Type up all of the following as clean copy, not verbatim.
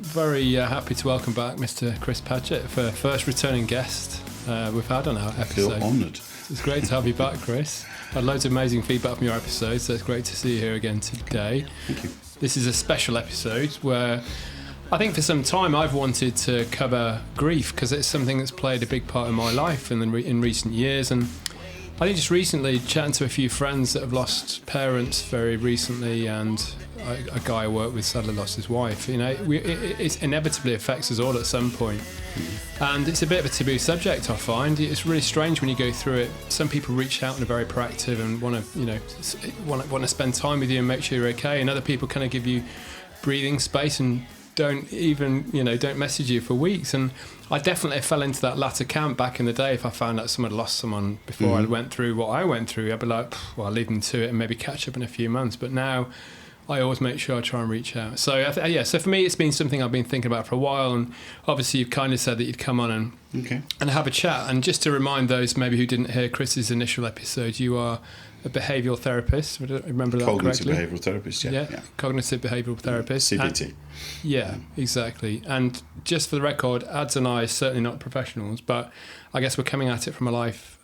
very happy to welcome back Mr. Chris Pagett for first returning guest we've had on our episode. I feel honoured. It's great to have you back, Chris. Had loads of amazing feedback from your episodes, so it's great to see you here again today. Thank you. This is a special episode where I think for some time I've wanted to cover grief because it's something that's played a big part in my life in recent years. And I think just recently, chatting to a few friends that have lost parents very recently, and a guy I work with sadly lost his wife. You know, it inevitably affects us all at some point. And it's a bit of a taboo subject, I find. It's really strange when you go through it. Some people reach out and are very proactive and want to spend time with you and make sure you're okay. And other people kind of give you breathing space and don't message you for weeks. And I definitely fell into that latter camp back in the day. If I found out someone had lost someone before I went through what I went through, I'd be like, well, I'll leave them to it and maybe catch up in a few months. But now I always make sure I try and reach out. So so for me, it's been something I've been thinking about for a while. And obviously you've kind of said that you'd come on and have a chat. And just to remind those maybe who didn't hear Chris's initial episode, you are a behavioural therapist. Remember that Cognitive correctly? Behavioural Therapist, yeah. Cognitive Behavioural Therapist. CBT. Exactly. And just for the record, Ads and I are certainly not professionals, but I guess we're coming at it from a life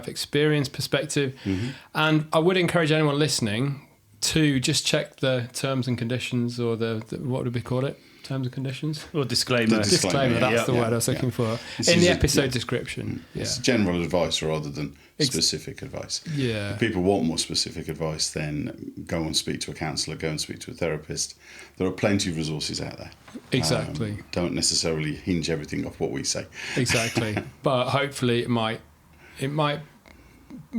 experience perspective. Mm-hmm. And I would encourage anyone listening to just check the terms and conditions, or the what would we call it? Terms and conditions? Or disclaimer. Disclaimer, that's the word I was looking for. In the episode description. It's general advice rather than specific advice. Yeah. If people want more specific advice, then go and speak to a counsellor, go and speak to a therapist. There are plenty of resources out there. Exactly. Don't necessarily hinge everything off what we say. Exactly. But hopefully it might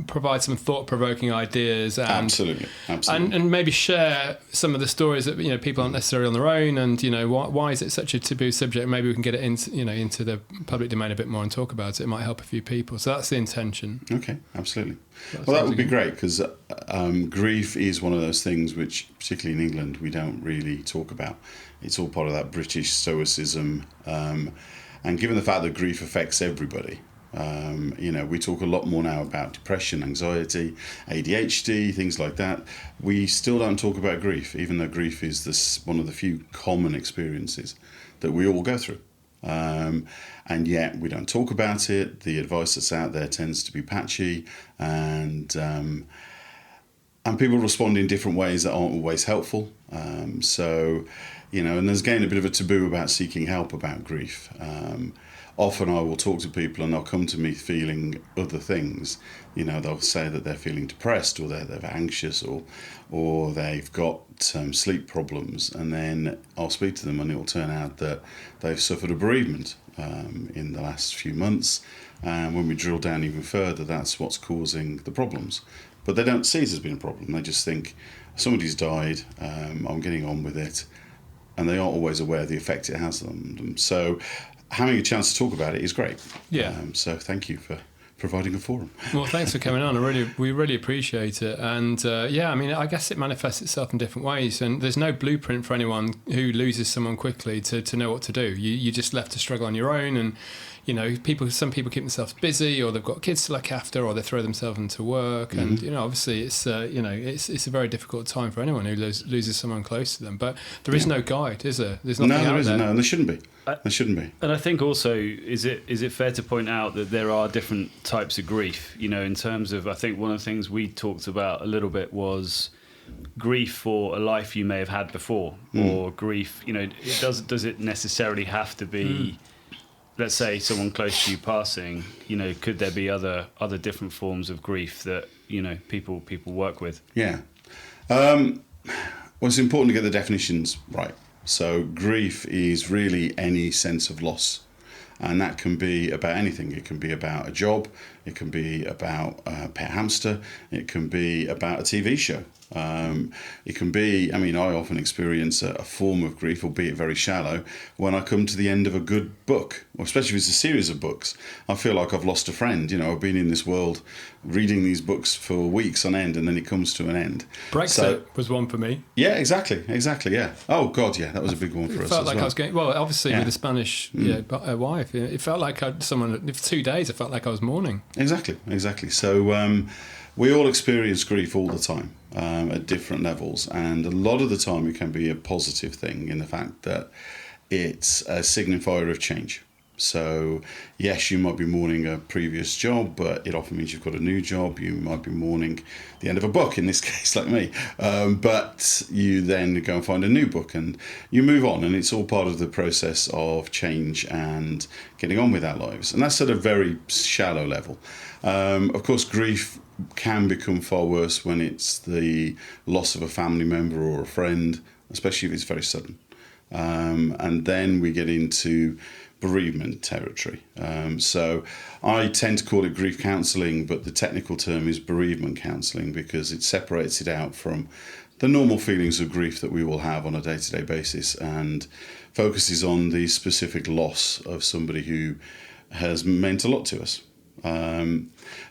provide some thought-provoking ideas and absolutely. And maybe share some of the stories that people aren't necessarily on their own, and why is it such a taboo subject. Maybe we can get it into the public domain a bit more and talk about it. It might help a few people. So that's the intention. Okay, absolutely. That would be great, because grief is one of those things which, particularly in England, we don't really talk about. It's all part of that British stoicism, and given the fact that grief affects everybody. We talk a lot more now about depression, anxiety, ADHD, things like that. We still don't talk about grief, even though grief is one of the few common experiences that we all go through. And yet we don't talk about it. The advice that's out there tends to be patchy, and people respond in different ways that aren't always helpful. And there's again a bit of a taboo about seeking help about grief. Often I will talk to people and they'll come to me feeling other things. They'll say that they're feeling depressed, or they're anxious, or they've got sleep problems, and then I'll speak to them and it'll turn out that they've suffered a bereavement in the last few months. And when we drill down even further, that's what's causing the problems. But they don't see it as being a problem. They just think somebody's died, I'm getting on with it, and they aren't always aware of the effect it has on them. So having a chance to talk about it is great. Yeah. So thank you for providing a forum. Well, thanks for coming on. We really appreciate it. And I guess it manifests itself in different ways. And there's no blueprint for anyone who loses someone quickly to know what to do. You're just left to struggle on your own. And some people keep themselves busy, or they've got kids to look after, or they throw themselves into work. Mm-hmm. And obviously it's a very difficult time for anyone who loses someone close to them. But there is no guide, is there? There's nothing out there. No, and there shouldn't be. There shouldn't be. And I think also, is it fair to point out that there are different types of grief? In terms of, I think one of the things we talked about a little bit was grief for a life you may have had before, or grief. Does it necessarily have to be? Let's say someone close to you passing. Could there be other different forms of grief that people work with? Yeah. Well, it's important to get the definitions right. So grief is really any sense of loss, and that can be about anything. It can be about a job, it can be about a pet hamster, it can be about a TV show. It can be, I often experience a form of grief, albeit very shallow, when I come to the end of a good book, or especially if it's a series of books. I feel like I've lost a friend. I've been in this world reading these books for weeks on end, and then it comes to an end. Brexit was one for me. Yeah, exactly, yeah. Oh, God, yeah, that was a big one for us. It felt like well. I was getting, obviously with the Spanish wife, it felt like for 2 days, it felt like I was mourning. Exactly. So we all experience grief all the time at different levels, and a lot of the time it can be a positive thing in the fact that it's a signifier of change. So, yes, you might be mourning a previous job, but it often means you've got a new job. You might be mourning the end of a book, in this case, like me. But you then go and find a new book and you move on. And it's all part of the process of change and getting on with our lives. And that's at a very shallow level. Of course, grief can become far worse when it's the loss of a family member or a friend, especially if it's very sudden. And then we get into bereavement territory. So I tend to call it grief counselling, but the technical term is bereavement counselling because it separates it out from the normal feelings of grief that we all have on a day-to-day basis and focuses on the specific loss of somebody who has meant a lot to us.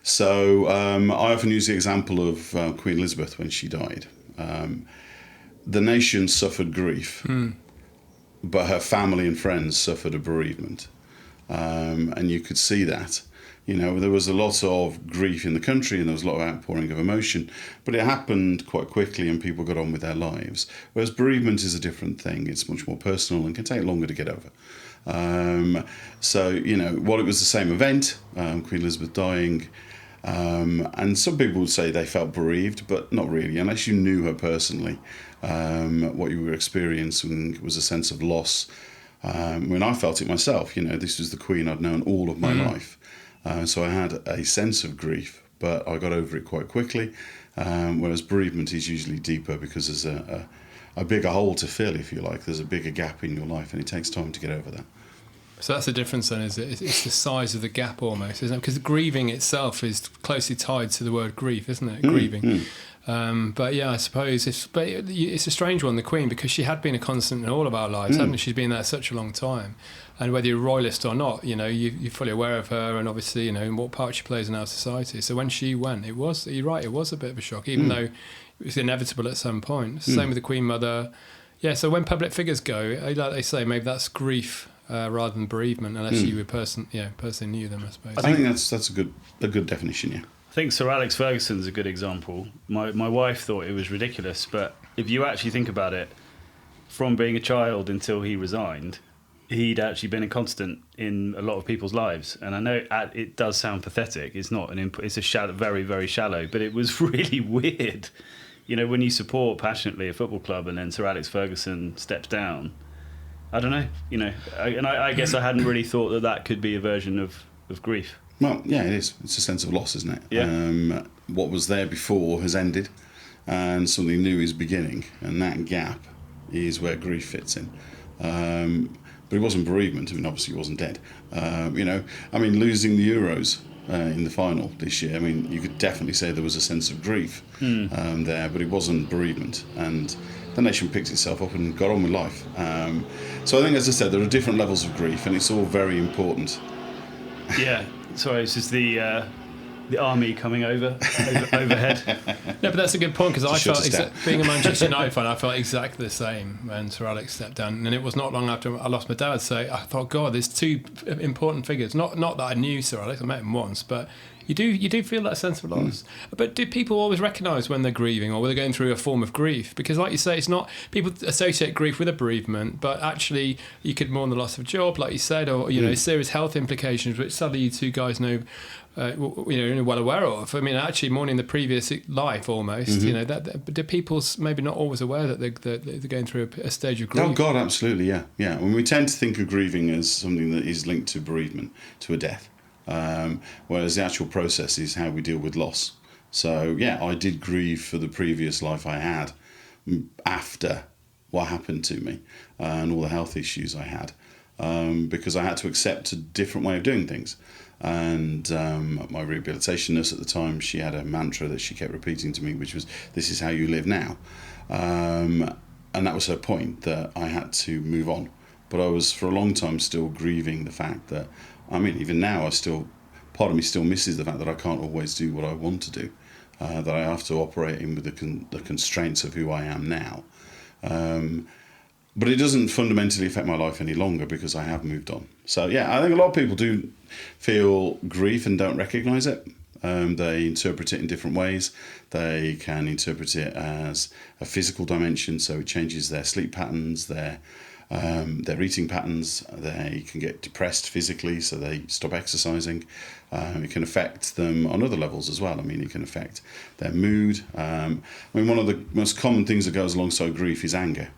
So I often use the example of Queen Elizabeth when she died. The nation suffered grief. But her family and friends suffered a bereavement. And you could see that. You know, there was a lot of grief in the country and there was a lot of outpouring of emotion, but it happened quite quickly and people got on with their lives. Whereas bereavement is a different thing. It's much more personal and can take longer to get over. So, you know, while it was the same event, Queen Elizabeth dying, and some people would say they felt bereaved, but not really, unless you knew her personally. What you were experiencing was a sense of loss. When I felt it myself, you know, this was the Queen I'd known all of my life. So I had a sense of grief, but I got over it quite quickly. Whereas bereavement is usually deeper because there's a bigger hole to fill, if you like. There's a bigger gap in your life and it takes time to get over that. So that's the difference then, is it? It's the size of the gap almost, isn't it? Because grieving itself is closely tied to the word grief, isn't it? Grieving. But yeah, I suppose it's a strange one, the Queen, because she had been a constant in all of our lives, hadn't she? She's been there such a long time. And whether you're a royalist or not, you know, you're fully aware of her and obviously, you know, in what part she plays in our society. So when she went, you're right, it was a bit of a shock, even though it was inevitable at some point. Same with the Queen Mother. Yeah, so when public figures go, like they say, maybe that's grief rather than bereavement, unless you were personally knew them, I suppose. I think that's a good definition, yeah. I think Sir Alex Ferguson's a good example. My wife thought it was ridiculous, but if you actually think about it, from being a child until he resigned, he'd actually been a constant in a lot of people's lives. And I know it does sound pathetic. It's not an input. It's a shallow, very, very shallow. But it was really weird. You know, when you support passionately a football club and then Sir Alex Ferguson steps down, I don't know. You know, I guess I hadn't really thought that could be a version of grief. Well, yeah, it is. It's a sense of loss, isn't it? Yeah. What was there before has ended and something new is beginning. And that gap is where grief fits in. But it wasn't bereavement. I mean, obviously he wasn't dead. You know, I mean, losing the Euros in the final this year, I mean, you could definitely say there was a sense of grief there, but it wasn't bereavement. And the nation picked itself up and got on with life. So I think, as I said, there are different levels of grief, and it's all very important. Yeah. Sorry, it's just the army coming overhead. No, but that's a good point, because I felt, being a Manchester United fan, I felt exactly the same when Sir Alex stepped down. And it was not long after I lost my dad, so I thought, God, there's two important figures. Not that I knew Sir Alex, I met him once, but you do feel that sense of loss. But do people always recognise when they're grieving or when they're going through a form of grief? Because like you say, it's not, people associate grief with a bereavement, but actually you could mourn the loss of a job, like you said, or, you know, serious health implications, which sadly you two guys know, you're well aware of. I mean, actually mourning the previous life almost, you know, that do people maybe not always aware that they're going through a stage of grief? Oh, God, absolutely, yeah. When we tend to think of grieving as something that is linked to bereavement, to a death. Whereas the actual process is how we deal with loss. So, yeah, I did grieve for the previous life I had after what happened to me and all the health issues I had, because I had to accept a different way of doing things. And my rehabilitation nurse at the time, she had a mantra that she kept repeating to me, which was, "This is how you live now." And that was her point, that I had to move on. But I was, for a long time, still grieving the fact that, I mean, even now, part of me still misses the fact that I can't always do what I want to do, that I have to operate in with the constraints of who I am now. But it doesn't fundamentally affect my life any longer because I have moved on. So, yeah, I think a lot of people do feel grief and don't recognise it. They interpret it in different ways. They can interpret it as a physical dimension, so it changes their sleep patterns, their their eating patterns. They can get depressed physically, so they stop exercising. It can affect them on other levels as well. I mean, it can affect their mood. One of the most common things that goes alongside grief is anger.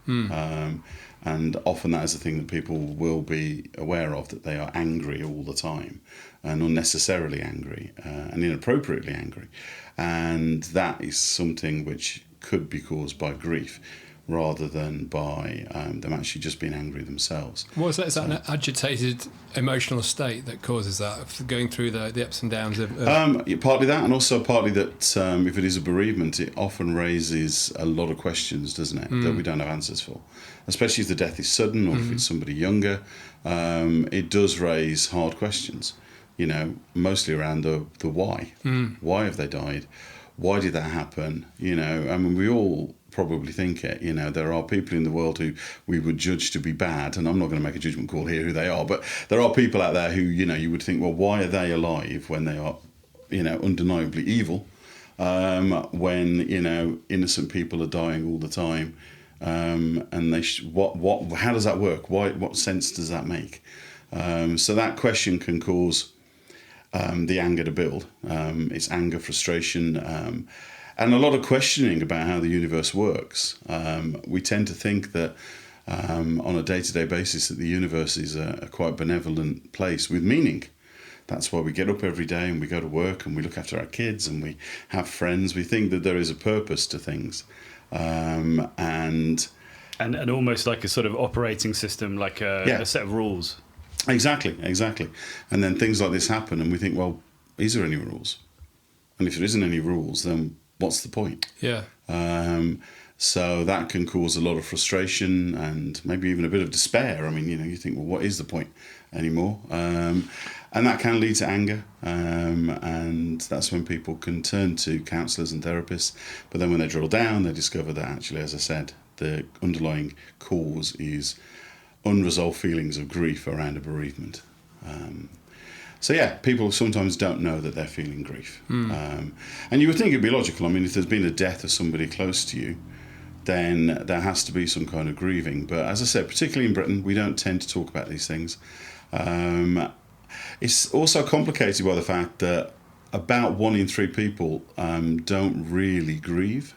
And often that is the thing that people will be aware of, that they are angry all the time and unnecessarily angry and inappropriately angry. And that is something which could be caused by grief rather than by them actually just being angry themselves. What is that? Is that an agitated emotional state that causes that, of going through the ups and downs of... Partly that, and also partly that if it is a bereavement, it often raises a lot of questions, doesn't it, that we don't have answers for. Especially if the death is sudden or if it's somebody younger. It does raise hard questions, mostly around the why. Why have they died? Why did that happen? We all probably think it. There are people in the world who we would judge to be bad, and I'm not going to make a judgment call here who they are, but there are people out there who, you would think, well, why are they alive when they are, undeniably evil, when, innocent people are dying all the time, and how does that work? What sense does that make? So that question can cause the anger to build. It's anger, frustration, and a lot of questioning about how the universe works. We tend to think that on a day-to-day basis that the universe is a quite benevolent place with meaning. That's why we get up every day and we go to work and we look after our kids and we have friends. We think that there is a purpose to things. And almost like a sort of operating system, like a set of rules. Exactly. And then things like this happen and we think, well, is there any rules? And if there isn't any rules, then what's the point? Yeah. So that can cause a lot of frustration and maybe even a bit of despair. I mean, you think, well, what is the point anymore? And that can lead to anger. And that's when people can turn to counsellors and therapists. But then when they drill down, they discover that actually, as I said, the underlying cause is unresolved feelings of grief around a bereavement. So people sometimes don't know that they're feeling grief. And you would think it'd be logical. I mean, if there's been a death of somebody close to you, then there has to be some kind of grieving. But as I said, particularly in Britain, we don't tend to talk about these things. It's also complicated by the fact that about 1 in 3 people don't really grieve.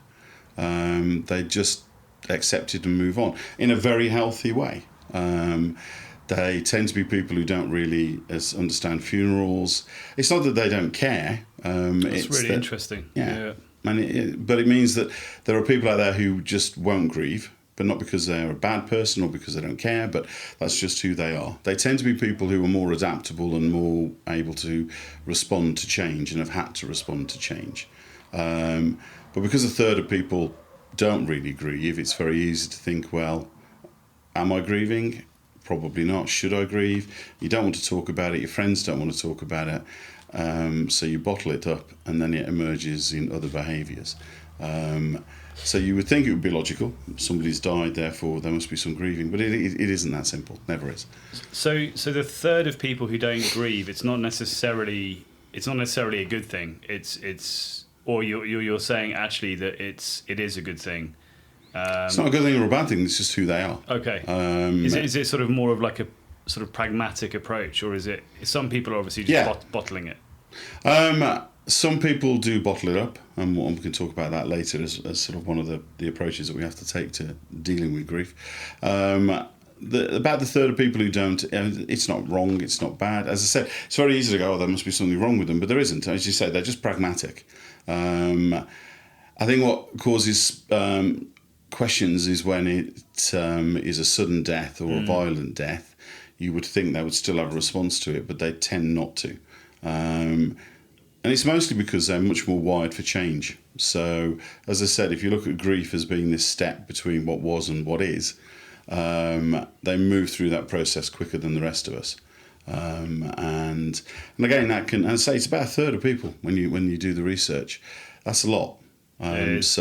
They just accept it and move on in a very healthy way. They tend to be people who don't really understand funerals. It's not that they don't care. It's really interesting. Yeah. But it means that there are people out there who just won't grieve, but not because they're a bad person or because they don't care, but that's just who they are. They tend to be people who are more adaptable and more able to respond to change and have had to respond to change. But because a third of people don't really grieve, it's very easy to think, well, am I grieving? Probably not. Should I grieve? You don't want to talk about it. Your friends don't want to talk about it. So you bottle it up and then it emerges in other behaviours. So you would think it would be logical. Somebody's died, therefore there must be some grieving. But it isn't that simple. Never is. So the third of people who don't grieve, it's not necessarily a good thing. Or you're saying actually that it is a good thing. It's not a good thing or a bad thing. It's just who they are. Okay. Is it sort of more of like a sort of pragmatic approach, or is it? Some people are obviously just bottling it. Some people do bottle it up, and we can talk about that later as sort of one of the approaches that we have to take to dealing with grief. About the third of people who don't, it's not wrong, it's not bad. As I said, it's very easy to go, there must be something wrong with them, but there isn't. As you say, they're just pragmatic. I think what causes questions is when it is a sudden death or a violent death. You would think they would still have a response to it, but they tend not to. And it's mostly because they're much more wired for change. So, as I said, if you look at grief as being this step between what was and what is, they move through that process quicker than the rest of us. And again, that can, and say it's about a third of people when you do the research. That's a lot. It's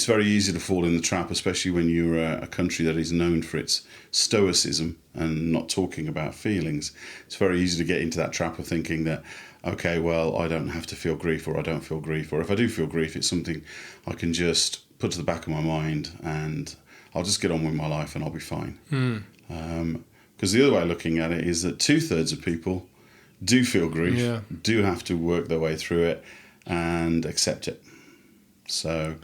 very easy to fall in the trap, especially when you're a country that is known for its stoicism and not talking about feelings. It's very easy to get into that trap of thinking that, okay, well, I don't have to feel grief, or I don't feel grief, or if I do feel grief, it's something I can just put to the back of my mind and I'll just get on with my life and I'll be fine. Because the other way of looking at it is that 2/3 of people do feel grief, do have to work their way through it and accept it. So,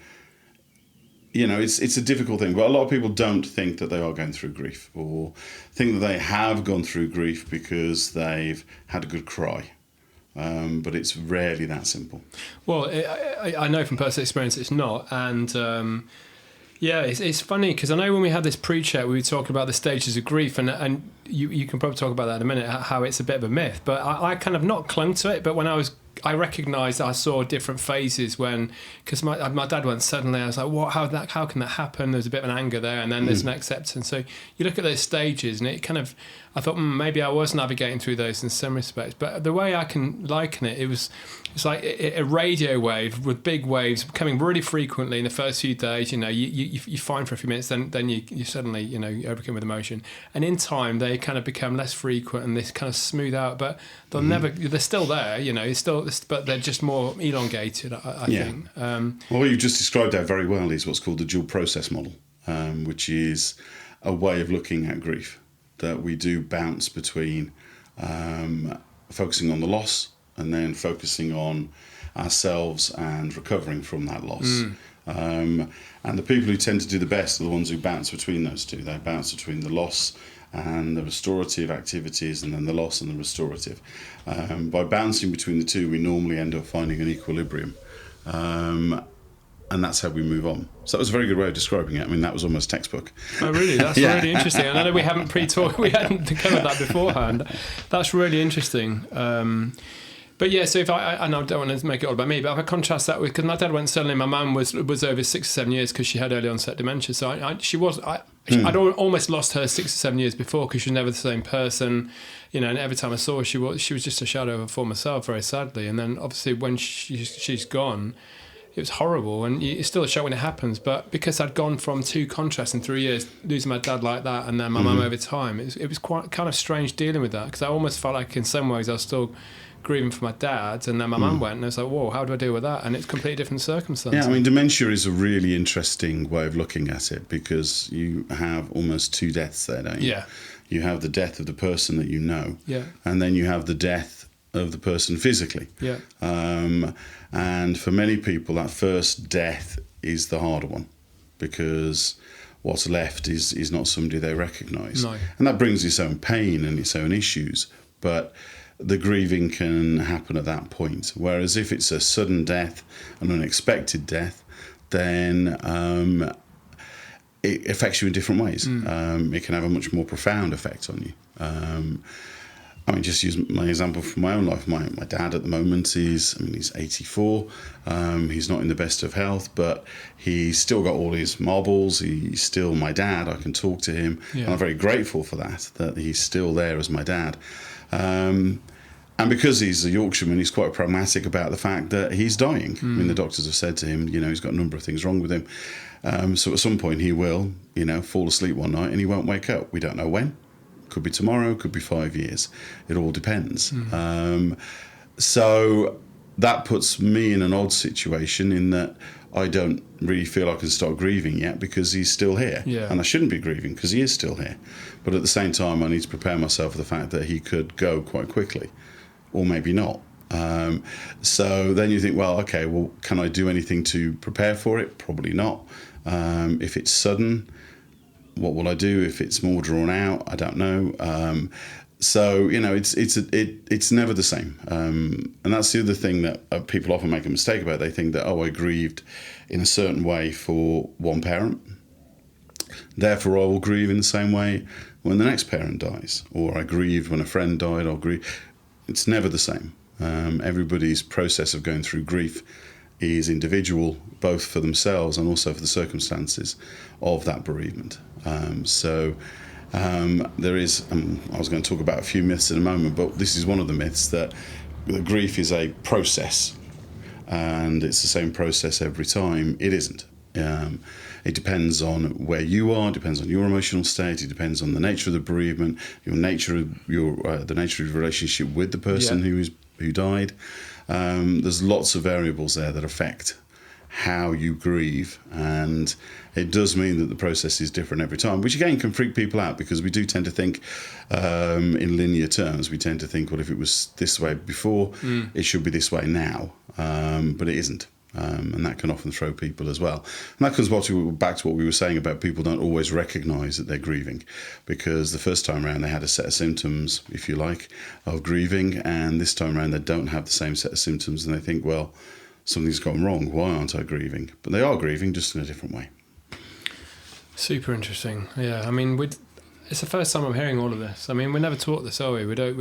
it's a difficult thing, but a lot of people don't think that they are going through grief, or think that they have gone through grief because they've had a good cry. But it's rarely that simple. Well, I know from personal experience it's not. And it's funny because I know when we had this pre-chat, we were talking about the stages of grief, and you can probably talk about that in a minute, how it's a bit of a myth. But I kind of not clung to it, but when I recognised that I saw different phases because my dad went suddenly, I was like, what, how can that happen? There's a bit of an anger there, and then there's an acceptance. So you look at those stages, and it kind of, I thought maybe I was navigating through those in some respects, but the way I can liken it, it's like a radio wave with big waves coming really frequently in the first few days. You find for a few minutes, then you suddenly you overcome with emotion, and in time they kind of become less frequent and they kind of smooth out, but they're still there. It's still, but they're just more elongated. I think. Well, what you've just described that very well is what's called the dual process model, which is a way of looking at grief, that we do bounce between focusing on the loss and then focusing on ourselves and recovering from that loss. And the people who tend to do the best are the ones who bounce between those two. They bounce between the loss and the restorative activities, and then the loss and the restorative. By bouncing between the two, we normally end up finding an equilibrium. And that's how we move on. So that was a very good way of describing it. I mean, that was almost textbok. Oh, really? That's really interesting. I know we hadn't we hadn't covered that beforehand. That's really interesting. But yeah, so if I don't want to make it all about me, but if I contrast that with, because my dad went suddenly, my mum was over 6 or 7 years because she had early onset dementia. So I'd almost lost her 6 or 7 years before, because she was never the same person, and every time I saw her, she was just a shadow of her former self, very sadly. And then obviously when she's gone, it was horrible, and it's still a shock when it happens. But because I'd gone from two contrasts in 3 years, losing my dad like that, and then my mum over time, it was quite kind of strange dealing with that, because I almost felt like in some ways I was still grieving for my dad, and then my mum went, and I was like, whoa, how do I deal with that? And it's completely different circumstances. Yeah, I mean, dementia is a really interesting way of looking at it, because you have almost two deaths there, don't you? Yeah. You have the death of the person that you know, yeah, and then you have the death of the person physically. Yeah. And for many people, that first death is the harder one, because what's left is not somebody they recognise. No. And that brings its own pain and its own issues. But the grieving can happen at that point. Whereas if it's a sudden death, an unexpected death, then it affects you in different ways. It can have a much more profound effect on you. I mean, just use my example from my own life. My dad at the moment he's 84. He's not in the best of health, but he's still got all his marbles. He's still my dad. I can talk to him. Yeah. And I'm very grateful for that he's still there as my dad. And because he's a Yorkshireman, he's quite pragmatic about the fact that he's dying. I mean, the doctors have said to him, he's got a number of things wrong with him. So at some point he will, fall asleep one night and he won't wake up. We don't know when. Could be tomorrow, could be 5 years. It all depends. So that puts me in an odd situation in that I don't really feel I can start grieving yet, because he's still here. Yeah. And I shouldn't be grieving because he is still here. But at the same time, I need to prepare myself for the fact that he could go quite quickly, or maybe not. So then you think, can I do anything to prepare for it? Probably not. If it's sudden, what will I do? If it's more drawn out, I don't know. So it's never the same, and that's the other thing that people often make a mistake about. They think that I grieved in a certain way for one parent, therefore I will grieve in the same way when the next parent dies, or I grieved when a friend died. I'll grieve. It's never the same. Everybody's process of going through grief is individual, both for themselves and also for the circumstances of that bereavement. There is, I was going to talk about a few myths in a moment, but this is one of the myths, that grief is a process and it's the same process every time. It isn't. It depends on where you are, depends on your emotional state, it depends on the nature of the bereavement, the nature of your relationship with the person who died. There's lots of variables there that affect how you grieve, and it does mean that the process is different every time, which again can freak people out, because we do tend to think in linear terms. We tend to think, well, if it was this way before, it should be this way now, but it isn't. And that can often throw people as well. And that comes back to what we were saying about people don't always recognise that they're grieving, because the first time around they had a set of symptoms, if you like, of grieving, and this time around they don't have the same set of symptoms, and they think, well, something's gone wrong, why aren't I grieving? But they are grieving, just in a different way. Super interesting. Yeah, I mean, it's the first time I'm hearing all of this. I mean, we're never taught this, are we? We don't.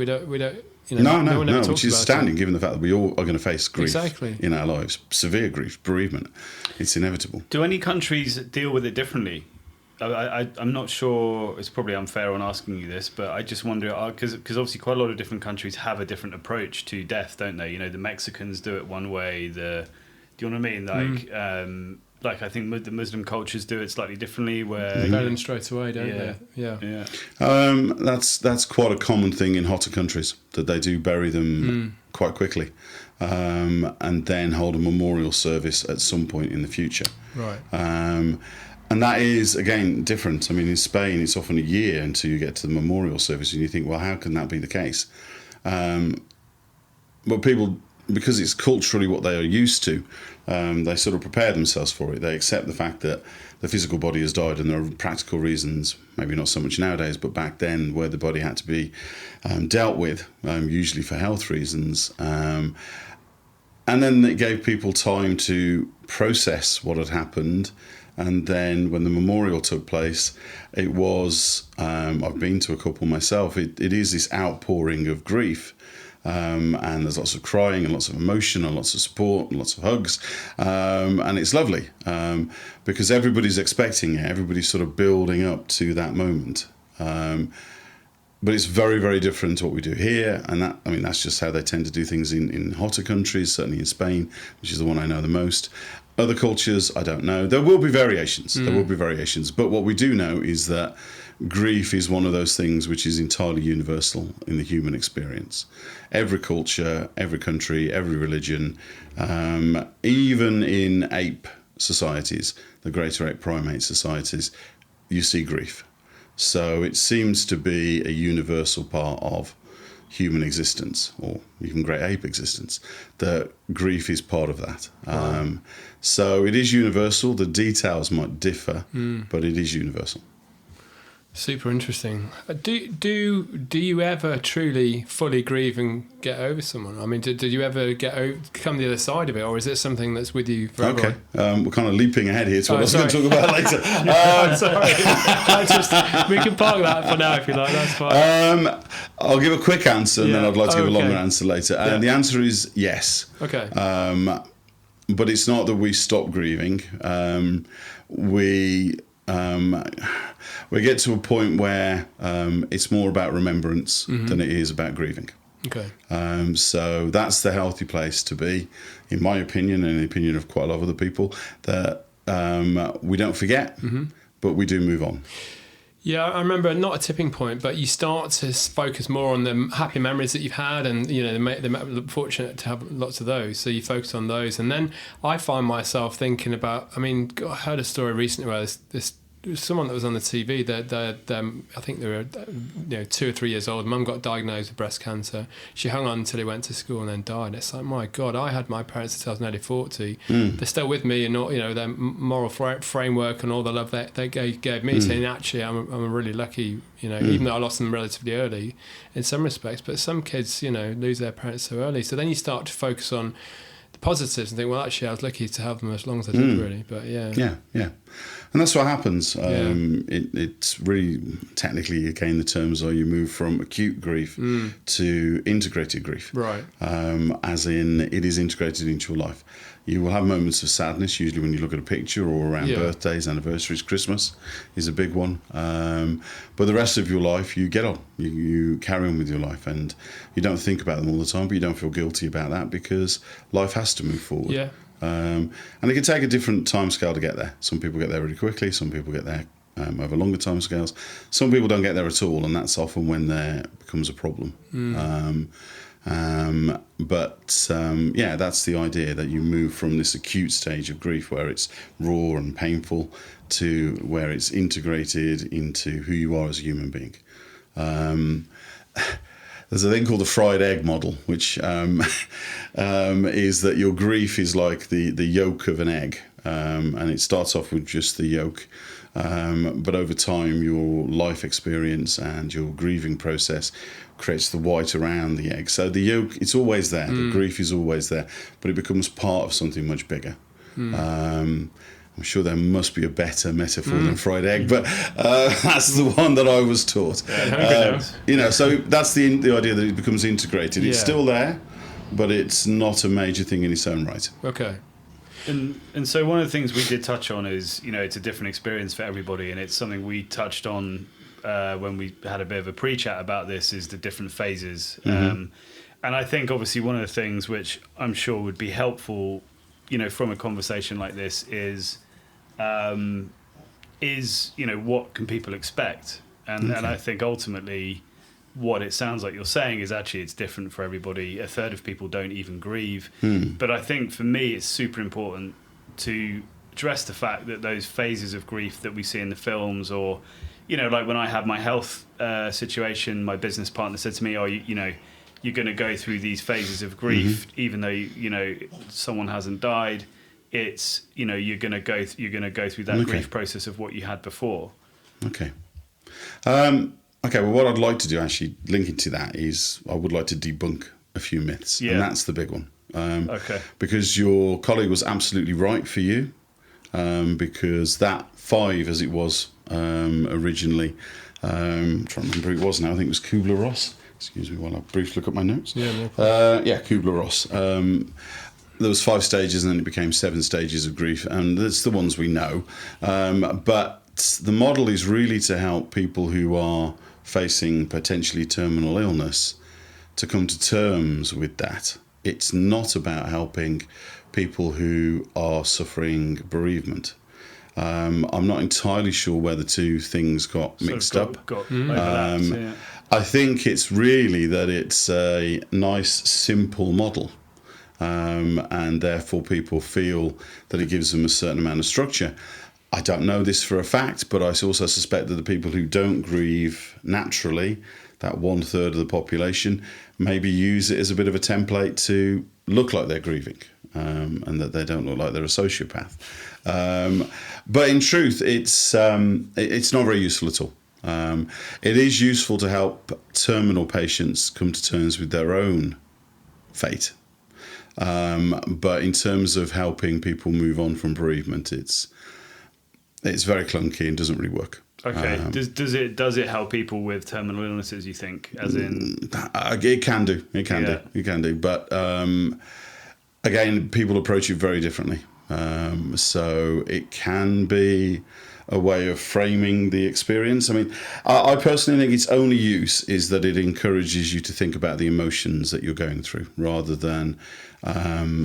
You know, no, one ever talks which is about astounding, it. given the fact that we all are going to face grief Exactly. in our lives. Severe grief, bereavement. It's inevitable. Do any countries deal with it differently? I'm not sure. It's probably unfair on asking you this, but I just wonder, because obviously quite a lot of different countries have a different approach to death, don't they? You know, the Mexicans do it one way. Do you know what I mean? Like I think the Muslim cultures do it slightly differently, where they bury them straight away, don't they? Yeah. That's quite a common thing in hotter countries, that they do bury them quite quickly, and then hold a memorial service at some point in the future. Right. And that is, again, different. I mean, in Spain, it's often a year until you get to the memorial service, and you think, well, how can that be the case? But people, because it's culturally what they are used to, they sort of prepare themselves for it. They accept the fact that the physical body has died, and there are practical reasons, maybe not so much nowadays, but back then, where the body had to be dealt with, usually for health reasons. And then it gave people time to process what had happened. And then when the memorial took place, it was, I've been to a couple myself, it is this outpouring of grief. And there's lots of crying and lots of emotion and lots of support and lots of hugs, and it's lovely, because everybody's expecting it, everybody's sort of building up to that moment, but it's very, very different to what we do here, and that's just how they tend to do things in hotter countries, certainly in Spain, which is the one I know the most. Other cultures, I don't know. There will be variations. But what we do know is that grief is one of those things which is entirely universal in the human experience. Every culture, every country, every religion, even in ape societies, the greater ape primate societies, you see grief. So it seems to be a universal part of human existence, or even great ape existence, that grief is part of that. Wow. So it is universal. The details might differ, but it is universal. Super interesting. Do you ever truly fully grieve and get over someone? I mean, did you ever come the other side of it, or is it something that's with you forever? Okay, we're kind of leaping ahead here to what I was going to talk about later. Sorry, we can park that for now if you like. That's fine. I'll give a quick answer, and then I'd like to give a longer answer later. And the answer is yes. Okay. But it's not that we stop grieving. We get to a point where it's more about remembrance than it is about grieving. Okay. So that's the healthy place to be, in my opinion, and in the opinion of quite a lot of other people, that we don't forget, but we do move on. Yeah, I remember, not a tipping point, but you start to focus more on the happy memories that you've had, and they're fortunate to have lots of those, so you focus on those. And then I find myself thinking about, I heard a story recently where this someone that was on the TV, I think they were 2 or 3 years old. Mum got diagnosed with breast cancer. She hung on until he went to school and then died. It's like, my God, I had my parents until I was nearly 40. They're still with me, and their moral framework and all the love that they gave me, saying actually I'm really lucky, even though I lost them relatively early in some respects. But some kids, lose their parents so early. So then you start to focus on the positives and think, well, actually I was lucky to have them as long as I did, really. But yeah. And that's what happens. It's really, technically, again, the terms are you move from acute grief to integrated grief. Right. As in, it is integrated into your life. You will have moments of sadness, usually when you look at a picture or around birthdays, anniversaries. Christmas is a big one. But the rest of your life, you get on. You carry on with your life, and you don't think about them all the time, but you don't feel guilty about that, because life has to move forward. Yeah. And it can take a different time scale to get there. Some people get there really quickly. Some people get there over longer time scales. Some people don't get there at all, and that's often when there becomes a problem. Yeah, that's the idea, that you move from this acute stage of grief where it's raw and painful to where it's integrated into who you are as a human being. There's a thing called the fried egg model, which is that your grief is like the yolk of an egg, and it starts off with just the yolk. But over time, your life experience and your grieving process creates the white around the egg. So the yolk, it's always there. The grief is always there, but it becomes part of something much bigger. I'm sure there must be a better metaphor than fried egg, but that's the one that I was taught. So that's the idea, that it becomes integrated. It's still there, but it's not a major thing in its own right. Okay. And so one of the things we did touch on is, it's a different experience for everybody, and it's something we touched on when we had a bit of a pre-chat about this, is the different phases. And I think obviously one of the things which I'm sure would be helpful, from a conversation like this is what can people expect? And I think ultimately what it sounds like you're saying is actually it's different for everybody. A third of people don't even grieve. But I think for me it's super important to address the fact that those phases of grief that we see in the films, or like when I had my health situation, my business partner said to me, you're going to go through these phases of grief even though someone hasn't died. It's you're going to go through that grief process of what you had before. Okay, well, what I'd like to do, actually, linking to that, is I would like to debunk a few myths, and that's the big one. Because your colleague was absolutely right for you, because that 5, as it was originally, I'm trying to remember who it was now, I think it was Kubler-Ross. Excuse me while I briefly look at my notes. Kubler-Ross. There was 5 stages, and then it became 7 stages of grief, and that's the ones we know. But the model is really to help people who are facing potentially terminal illness to come to terms with that. It's not about helping people who are suffering bereavement. I'm not entirely sure where the two things got mixed up. I think it's really that it's a nice, simple model. And therefore people feel that it gives them a certain amount of structure. I don't know this for a fact, but I also suspect that the people who don't grieve naturally, that 1/3 of the population, maybe use it as a bit of a template to look like they're grieving, and that they don't look like they're a sociopath. But in truth, it's not very useful at all. It is useful to help terminal patients come to terms with their own fate. But in terms of helping people move on from bereavement, it's very clunky and doesn't really work. Okay. Does it help people with terminal illnesses, you think? As in, it can do. It can do. But again, people approach it very differently. So it can be a way of framing the experience. I mean, I personally think its only use is that it encourages you to think about the emotions that you're going through, rather than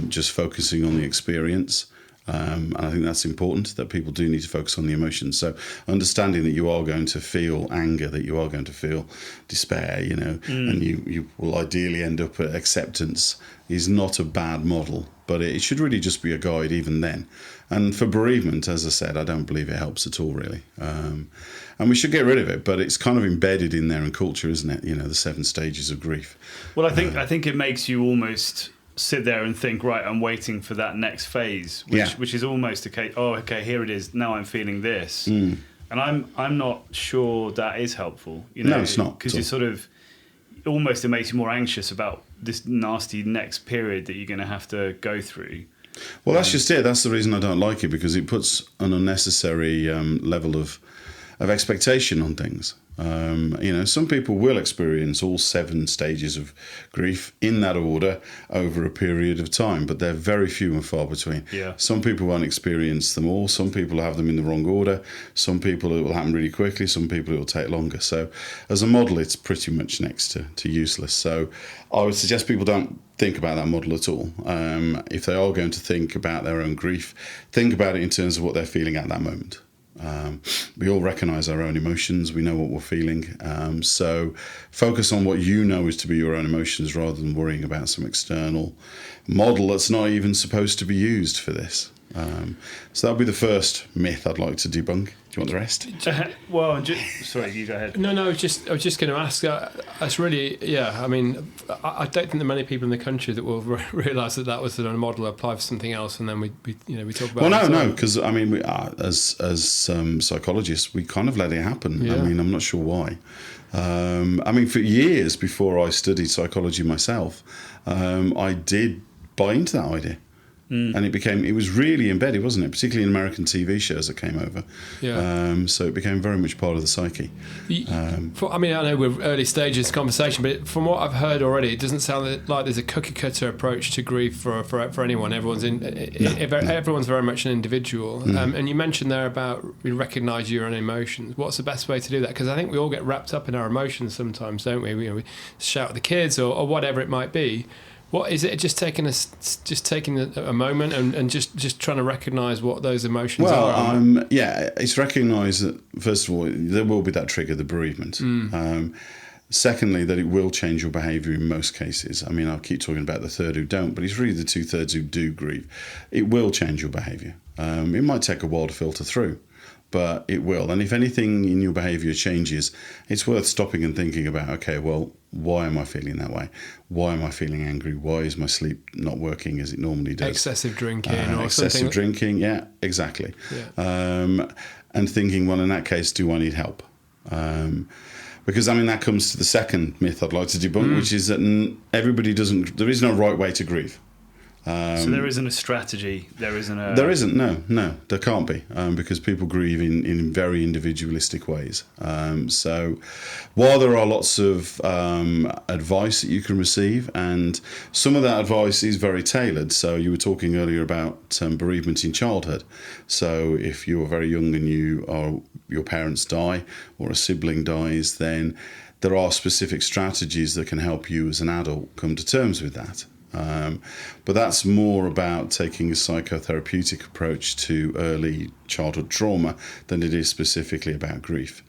just focusing on the experience. And I think that's important, that people do need to focus on the emotions. So understanding that you are going to feel anger, that you are going to feel despair, and you will ideally end up at acceptance, is not a bad model, but it should really just be a guide even then. And for bereavement, as I said, I don't believe it helps at all, really. And we should get rid of it, but it's kind of embedded in there in culture, isn't it? The 7 stages of grief. Well, I think it makes you almost sit there and think, right, I'm waiting for that next phase, which is almost a case, okay, here it is, now I'm feeling this. And I'm not sure that is helpful. No, it's not. Because you sort of, almost it makes you more anxious about this nasty next period that you're going to have to go through. Well, that's just it. That's the reason I don't like it, because it puts an unnecessary level of expectation on things. Some people will experience all 7 stages of grief in that order over a period of time, but they're very few and far between. Some people won't experience them all. Some people have them in the wrong order. Some people it will happen really quickly. Some people it will take longer. So as a model, it's pretty much next to useless. So I would suggest people don't think about that model at all. If they are going to think about their own grief, think about it in terms of what they're feeling at that moment. We all recognise our own emotions. We know what we're feeling. So focus on what you know is to be your own emotions rather than worrying about some external model that's not even supposed to be used for this. So that'll be the first myth I'd like to debunk. Do you want the rest? Well, sorry, you go ahead. No, I was just going to ask. That's really, yeah. I mean, I don't think there are many people in the country that will realise that was a model applied for something else, and then we talk about. Well, no, because I mean, as psychologists, we kind of let it happen. Yeah. I mean, I'm not sure why. I mean, for years before I studied psychology myself, I did buy into that idea. And it was really embedded, wasn't it? Particularly in American TV shows that came over. Yeah. So it became very much part of the psyche. I mean, I know we're early stages of this conversation, but from what I've heard already, it doesn't sound like there's a cookie cutter approach to grief for anyone. Everyone's everyone's very much an individual. And you mentioned there about we recognise your own emotions. What's the best way to do that? Because I think we all get wrapped up in our emotions sometimes, don't we? We shout at the kids or whatever it might be. What is it? Just taking a moment and just trying to recognise what those emotions are. It's recognise that first of all there will be that trigger, the bereavement. Secondly, that it will change your behaviour in most cases. I mean, I'll keep talking about the third who don't, but it's really the 2/3 who do grieve. It will change your behaviour. It might take a while to filter through, but it will. And if anything in your behaviour changes, it's worth stopping and thinking about, okay, well, why am I feeling that way? Why am I feeling angry? Why is my sleep not working as it normally does? Excessive drinking or excessive something. drinking, yeah, exactly. Yeah. And thinking, well, in that case, do I need help? Because, I mean, that comes to the second myth I'd like to debunk, which is that there is no right way to grieve. So there isn't a strategy. There isn't. No, there can't be, because people grieve in very individualistic ways. So while there are lots of advice that you can receive, and some of that advice is very tailored. So you were talking earlier about bereavement in childhood. So if you are very young and your parents die or a sibling dies, then there are specific strategies that can help you as an adult come to terms with that. But that's more about taking a psychotherapeutic approach to early childhood trauma than it is specifically about grief.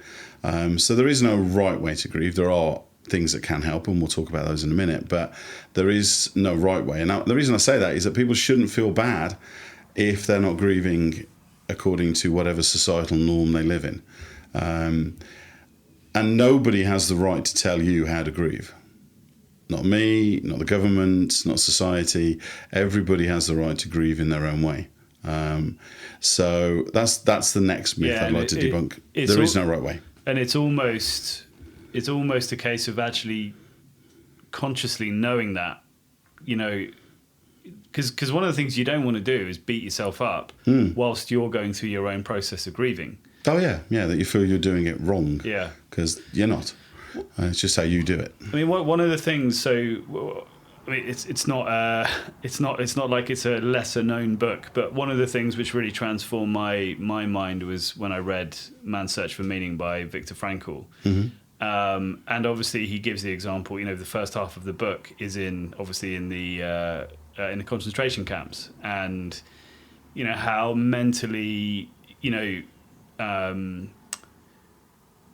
So there is no right way to grieve. There are things that can help, and we'll talk about those in a minute, but there is no right way. And the reason I say that is that people shouldn't feel bad if they're not grieving according to whatever societal norm they live in. And nobody has the right to tell you how to grieve. Not me, not the government, not society. Everybody has the right to grieve in their own way. So that's the next myth I'd like to debunk. There is no right way. And it's almost a case of actually consciously knowing that, because one of the things you don't want to do is beat yourself up whilst you're going through your own process of grieving. Oh yeah, that you feel you're doing it wrong. Yeah, because you're not. It's just how you do it. I mean, one of the things. So, I mean, it's not like it's a lesser known book. But one of the things which really transformed my mind was when I read Man's Search for Meaning by Viktor Frankl. Mm-hmm. And obviously, he gives the example. The first half of the book is in the concentration camps, and how mentally,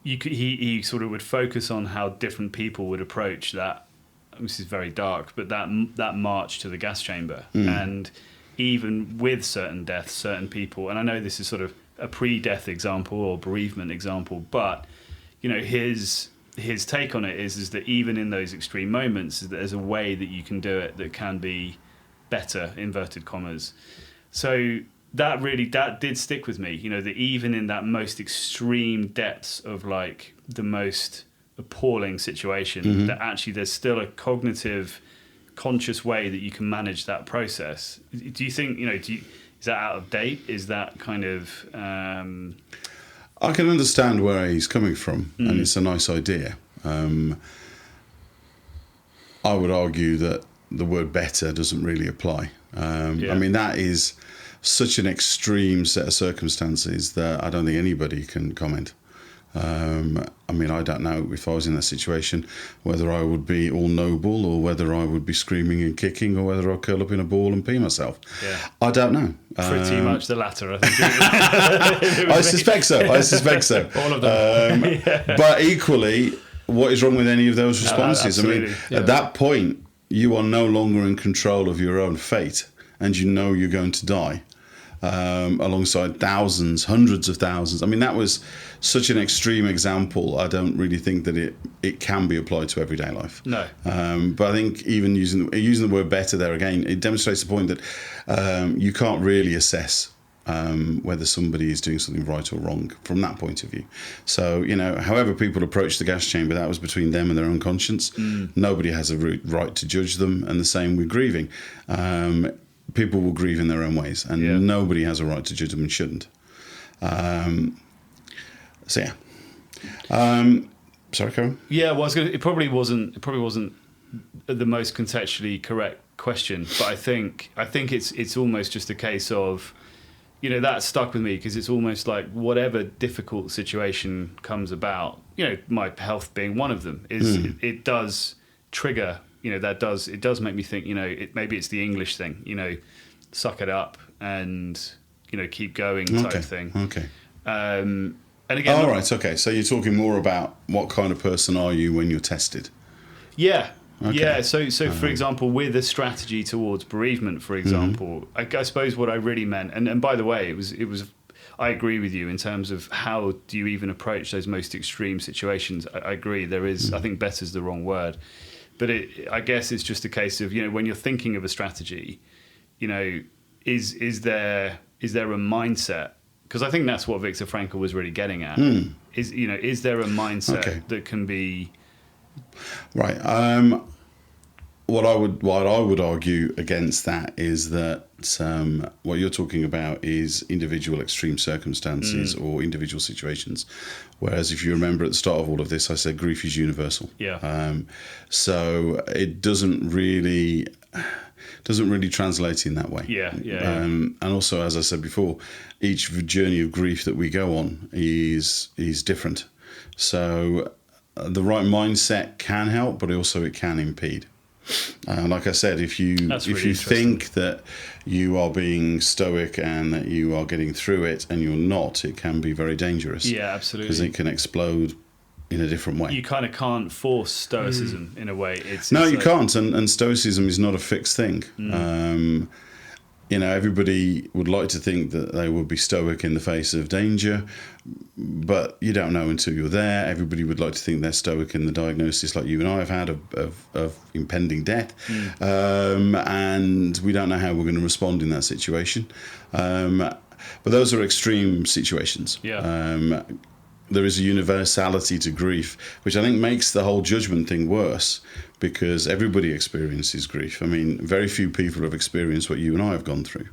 he sort of would focus on how different people would approach that. This is very dark, but that march to the gas chamber, and even with certain deaths, certain people. And I know this is sort of a pre-death example or bereavement example, but his take on it is that even in those extreme moments, there's a way that you can do it that can be better, inverted commas. So that did stick with me, that even in that most extreme depths of like the most appalling situation, that actually there's still a cognitive, conscious way that you can manage that process. Do you think, is that out of date? Is that kind of... I can understand where he's coming from, and it's a nice idea. I would argue that the word better doesn't really apply. I mean, that is such an extreme set of circumstances that I don't think anybody can comment. I mean, I don't know if I was in that situation whether I would be all noble or whether I would be screaming and kicking or whether I'd curl up in a ball and pee myself. Yeah. I don't know. Pretty much the latter, I think. I suspect so. All of them. But equally, what is wrong with any of those responses? I mean, at that point, you are no longer in control of your own fate, and you know you're going to die. Alongside thousands, hundreds of thousands. I mean, that was such an extreme example. I don't really think that it can be applied to everyday life. No. But I think even using the word better there again, it demonstrates the point that you can't really assess whether somebody is doing something right or wrong from that point of view. So, however people approach the gas chamber, that was between them and their own conscience. Nobody has a right to judge them, and the same with grieving. People will grieve in their own ways, and nobody has a right to judge them and shouldn't. Sorry, Karen? Yeah, well, it probably wasn't the most contextually correct question, but I think it's almost just a case of, that stuck with me, because it's almost like whatever difficult situation comes about, my health being one of them, it does trigger. It does make me think, maybe it's the English thing, suck it up and, keep going type thing. Okay. And again... Oh, right, okay. So you're talking more about what kind of person are you when you're tested? Yeah. Okay. Yeah, so for example, with a strategy towards bereavement, for example, I suppose what I really meant, and by the way, it was I agree with you in terms of how do you even approach those most extreme situations. I agree, there is, I think better's the wrong word. But I guess it's just a case of, when you're thinking of a strategy, is there a mindset? Because I think that's what Viktor Frankl was really getting at. Is there a mindset that can be... Right. What I would argue against that is that what you're talking about is individual extreme circumstances or individual situations, whereas if you remember at the start of all of this, I said grief is universal. Yeah. So it doesn't really translate in that way. Yeah. And also, as I said before, each journey of grief that we go on is different. So the right mindset can help, but also it can impede. Like I said, if you think that you are being stoic and that you are getting through it and you're not, it can be very dangerous. Yeah, absolutely. Because it can explode in a different way. You kind of can't force stoicism in a way. You can't, and stoicism is not a fixed thing. Everybody would like to think that they would be stoic in the face of danger, but you don't know until you're there. Everybody would like to think they're stoic in the diagnosis like you and I have had of impending death, and we don't know how we're going to respond in that situation. But those are extreme situations. Yeah. There is a universality to grief, which I think makes the whole judgment thing worse, because everybody experiences grief. I mean, very few people have experienced what you and I have gone through.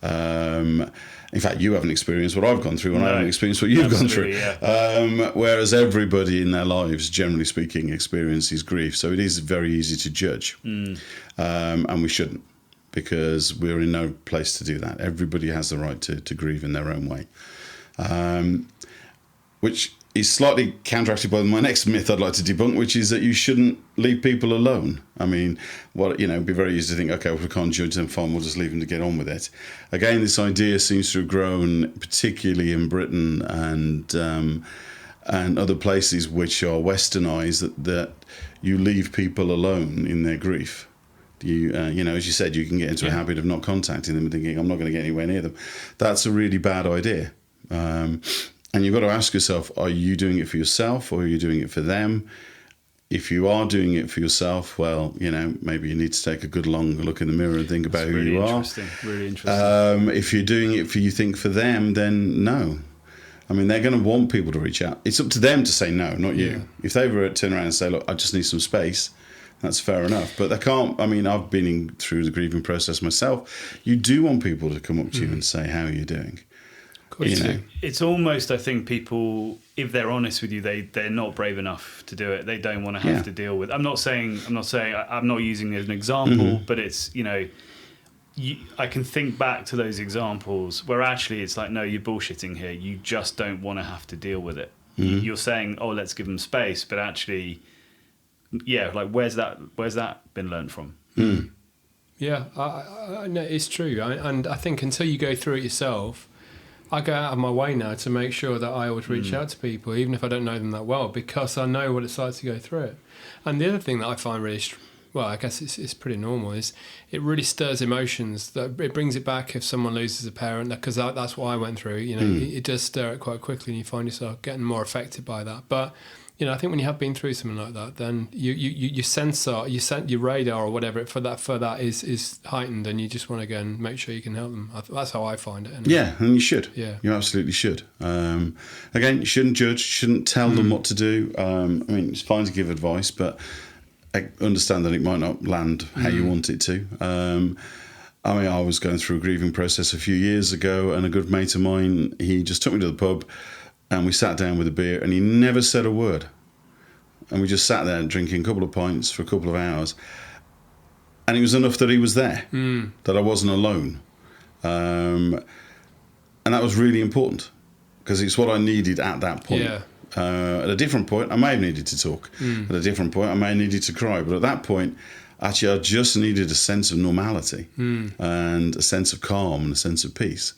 In fact, you haven't experienced what I've gone through, and I haven't experienced what you've gone through. Yeah. Whereas everybody in their lives, generally speaking, experiences grief. So it is very easy to judge. And we shouldn't, because we're in no place to do that. Everybody has the right to grieve in their own way. Which is slightly counteracted by my next myth I'd like to debunk, which is that you shouldn't leave people alone. I mean, it'd be very easy to think, okay, well, we can't judge them, fine, we'll just leave them to get on with it. Again, this idea seems to have grown, particularly in Britain and other places which are westernised, that you leave people alone in their grief. As you said, you can get into a habit of not contacting them and thinking, I'm not going to get anywhere near them. That's a really bad idea. And you've got to ask yourself, are you doing it for yourself or are you doing it for them? If you are doing it for yourself, well, maybe you need to take a good long look in the mirror and think about who you are. Really interesting. If you're doing it for them, then no. I mean, they're going to want people to reach out. It's up to them to say no, not you. Yeah. If they were to turn around and say, look, I just need some space, that's fair enough. But they can't. I mean, I've been through the grieving process myself. You do want people to come up to you and say, how are you doing? It's almost, I think, people, if they're honest with you, they're not brave enough to do it. They don't want to have to deal with. I'm not using it as an example, but it's, I can think back to those examples where actually it's like, no, you're bullshitting here. You just don't want to have to deal with it. You're saying, oh, let's give them space, but actually, yeah, like where's that been learned from? Yeah, I no, it's true. And I think until you go through it yourself, I go out of my way now to make sure that I always reach out to people, even if I don't know them that well, because I know what it's like to go through it. And the other thing that I find really, well, I guess it's pretty normal, is it really stirs emotions. That it brings it back if someone loses a parent, because that's what I went through. You know, it does stir it quite quickly, and you find yourself getting more affected by that. But you know, I think when you have been through something like that, then your sensor, your radar or whatever for that is heightened, and you just want to go and make sure you can help them. That's how I find it. Anyway. Yeah, and you should. Yeah, you absolutely should. Again, you shouldn't judge, shouldn't tell them what to do. I mean, it's fine to give advice, but I understand that it might not land how you want it to. I mean, I was going through a grieving process a few years ago, and a good mate of mine, he just took me to the pub, and we sat down with a beer, and he never said a word. And we just sat there drinking a couple of pints for a couple of hours. And it was enough that he was there, that I wasn't alone. And that was really important, because it's what I needed at that point. Yeah. At a different point, I may have needed to talk. At a different point, I may have needed to cry. But at that point, actually, I just needed a sense of normality and a sense of calm and a sense of peace.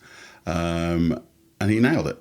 And he nailed it.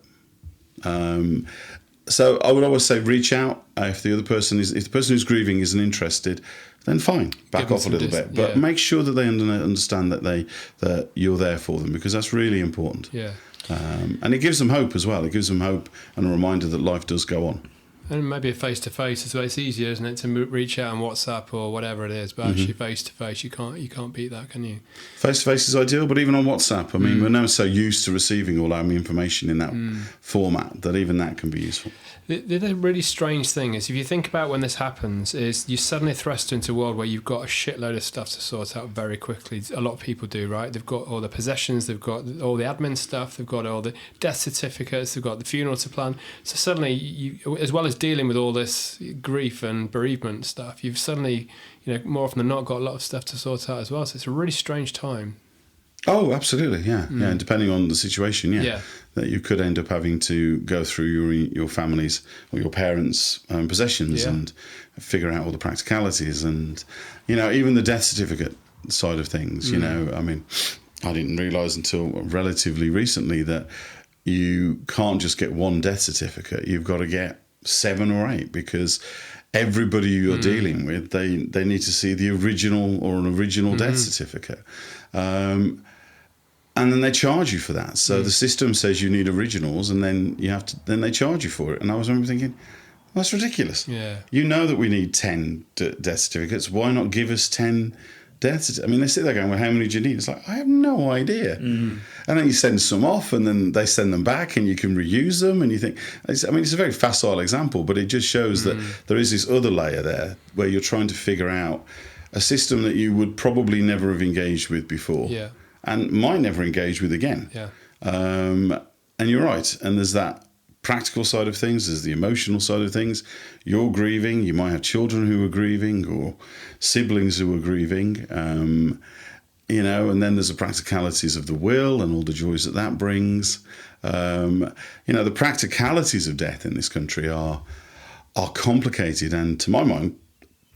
So I would always say reach out if the person who's grieving isn't interested, then fine, back off a little bit, but make sure that they understand that you're there for them, because that's really important. Yeah. And it gives them hope as well. It gives them hope and a reminder that life does go on. And maybe a face-to-face as well. It's easier, isn't it, to reach out on WhatsApp or whatever it is, but actually face-to-face, you can't beat that, can you? Face-to-face is ideal, but even on WhatsApp, I mean, we're now so used to receiving all our information in that format that even that can be useful. The really strange thing is, if you think about when this happens, is you suddenly thrust into a world where you've got a shitload of stuff to sort out very quickly. A lot of people do, right? They've got all the possessions, they've got all the admin stuff, they've got all the death certificates, they've got the funeral to plan. So suddenly, you, as well as dealing with all this grief and bereavement stuff, you've suddenly, you know, more often than not, got a lot of stuff to sort out as well. So it's a really strange time. Oh, absolutely, yeah. Yeah, and depending on the situation, that you could end up having to go through your family's or your parents' possessions and figure out all the practicalities, and, you know, even the death certificate side of things, you know. I mean, I didn't realise until relatively recently that you can't just get one death certificate. You've got to get 7 or 8, because everybody you're dealing with, they need to see the original or an original death certificate. And then they charge you for that. So the system says you need originals, and then then they charge you for it. And I was thinking, well, that's ridiculous. Yeah. You know that we need 10 death certificates. Why not give us 10 death certificates? I mean, they sit there going, well, how many do you need? It's like, I have no idea. And then you send some off, and then they send them back, and you can reuse them. And you think, I mean, it's a very facile example, but it just shows that there is this other layer there where you're trying to figure out a system that you would probably never have engaged with before. Yeah. And might never engage with again. Yeah. And you're right. And there's that practical side of things. There's the emotional side of things. You're grieving. You might have children who are grieving, or siblings who are grieving. You know, and then there's the practicalities of the will and all the joys that brings. You know, the practicalities of death in this country are complicated, and to my mind,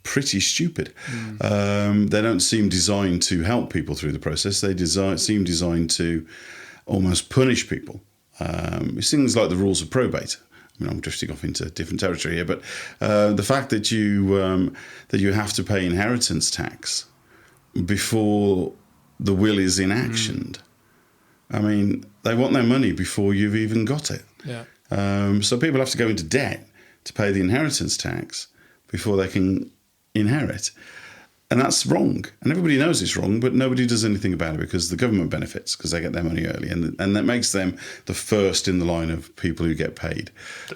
pretty stupid. They don't seem designed to help people through the process. They seem designed to almost punish people. It's things like the rules of probate. I mean, I'm drifting off into different territory here, but the fact that you have to pay inheritance tax before the will is enactioned. I mean, they want their money before you've even got it. Yeah. So people have to go into debt to pay the inheritance tax before they can inherit, and that's wrong, and everybody knows it's wrong, but nobody does anything about it, because the government benefits because they get their money early, and that makes them the first in the line of people who get paid.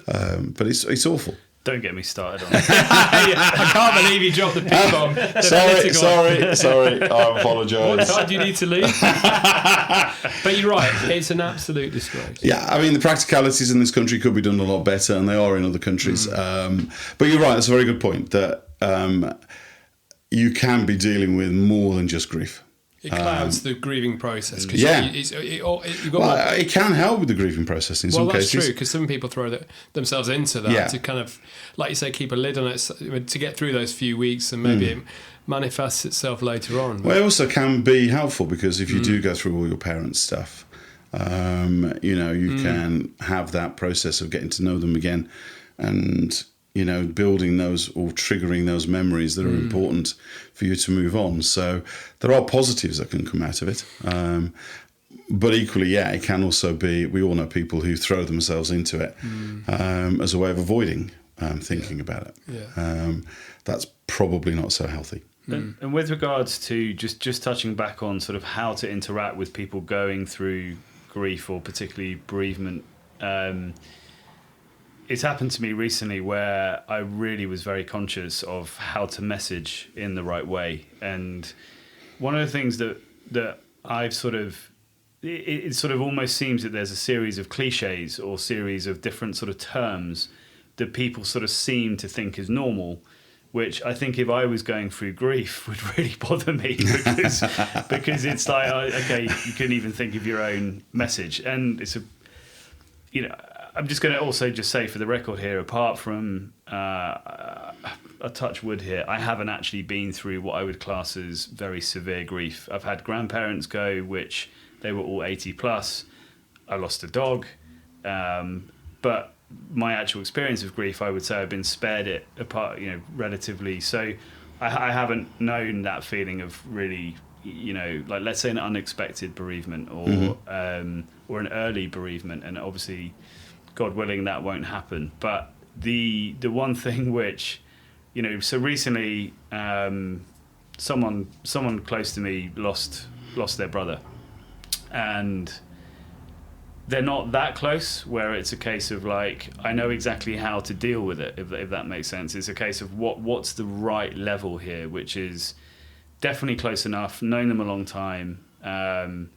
But it's awful. Don't get me started on it. I can't believe you dropped the ping pong. Sorry. I apologise. What time do you need to leave? But you're right. It's an absolute disgrace. Yeah, I mean, the practicalities in this country could be done a lot better, and they are in other countries. But you're right. That's a very good point, that you can be dealing with more than just grief. It clouds the grieving process. Cause Yeah. it can help with the grieving process in some cases. Well, that's true, because some people throw themselves into that to kind of, like you say, keep a lid on it to get through those few weeks, and maybe it manifests itself later on. Well, it also can be helpful, because if you do go through all your parents' stuff, you can have that process of getting to know them again, and building those or triggering those memories that are important for you to move on. So there are positives that can come out of it. But equally, it can also be, we all know people who throw themselves into it as a way of avoiding thinking about it. Yeah. That's probably not so healthy. And with regards to just touching back on sort of how to interact with people going through grief, or particularly bereavement, it's happened to me recently where I really was very conscious of how to message in the right way. And one of the things that I've sort of, it sort of almost seems that there's a series of cliches or series of different sort of terms that people sort of seem to think is normal, which I think if I was going through grief would really bother me, because it's like, okay, you couldn't even think of your own message. And it's I'm just going to also just say for the record here, apart from a touch wood here, I haven't actually been through what I would class as very severe grief. I've had grandparents go, which they were all 80 plus. I lost a dog. But my actual experience of grief, I would say I've been spared it apart, relatively. So I haven't known that feeling of really, like, let's say an unexpected bereavement or an early bereavement. And obviously, God willing, that won't happen. But the one thing which, so recently, someone close to me lost their brother, and they're not that close where it's a case of like, I know exactly how to deal with it, if that makes sense. It's a case of what's the right level here, which is definitely close enough, known them a long time, but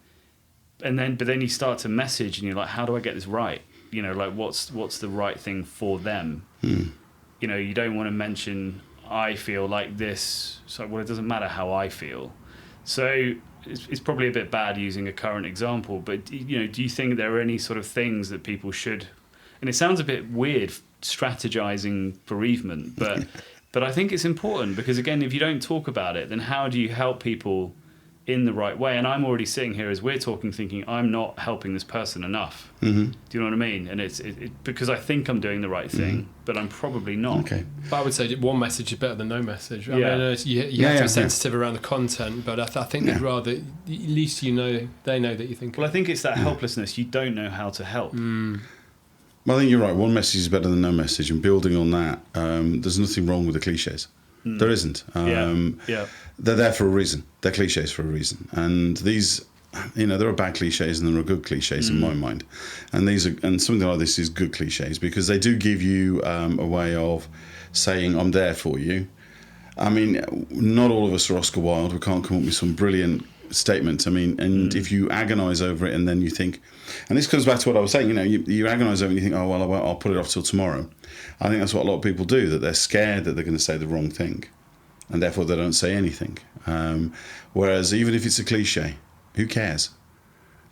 then you start to message and you're like, how do I get this right? Like what's the right thing for them? You don't want to mention, I feel like this. So, well, it doesn't matter how I feel. So it's probably a bit bad using a current example, but do you think there are any sort of things that people should, and it sounds a bit weird strategizing bereavement, but I think it's important, because again, if you don't talk about it, then how do you help people in the right way? And I'm already sitting here as we're talking thinking, I'm not helping this person enough. Do you know what I mean? And it's because I think I'm doing the right thing, but I'm probably not. Okay. But I would say one message is better than no message. I mean, you have to be sensitive around the content, but I think they'd rather, at least they know that you think. Well, I think it's that helplessness. You don't know how to help. Well, I think you're right. One message is better than no message, and building on that, there's nothing wrong with the cliches. There isn't. They're there for a reason. They're cliches for a reason. And these, there are bad cliches and there are good cliches in my mind. And something like this is good cliches, because they do give you a way of saying, I'm there for you. I mean, not all of us are Oscar Wilde. We can't come up with some brilliant statement. I mean, and if you agonise over it and then you think, and this comes back to what I was saying, you agonise over it and you think, oh, well, I'll put it off till tomorrow. I think that's what a lot of people do, that they're scared that they're going to say the wrong thing, and therefore they don't say anything. Whereas even if it's a cliche, who cares?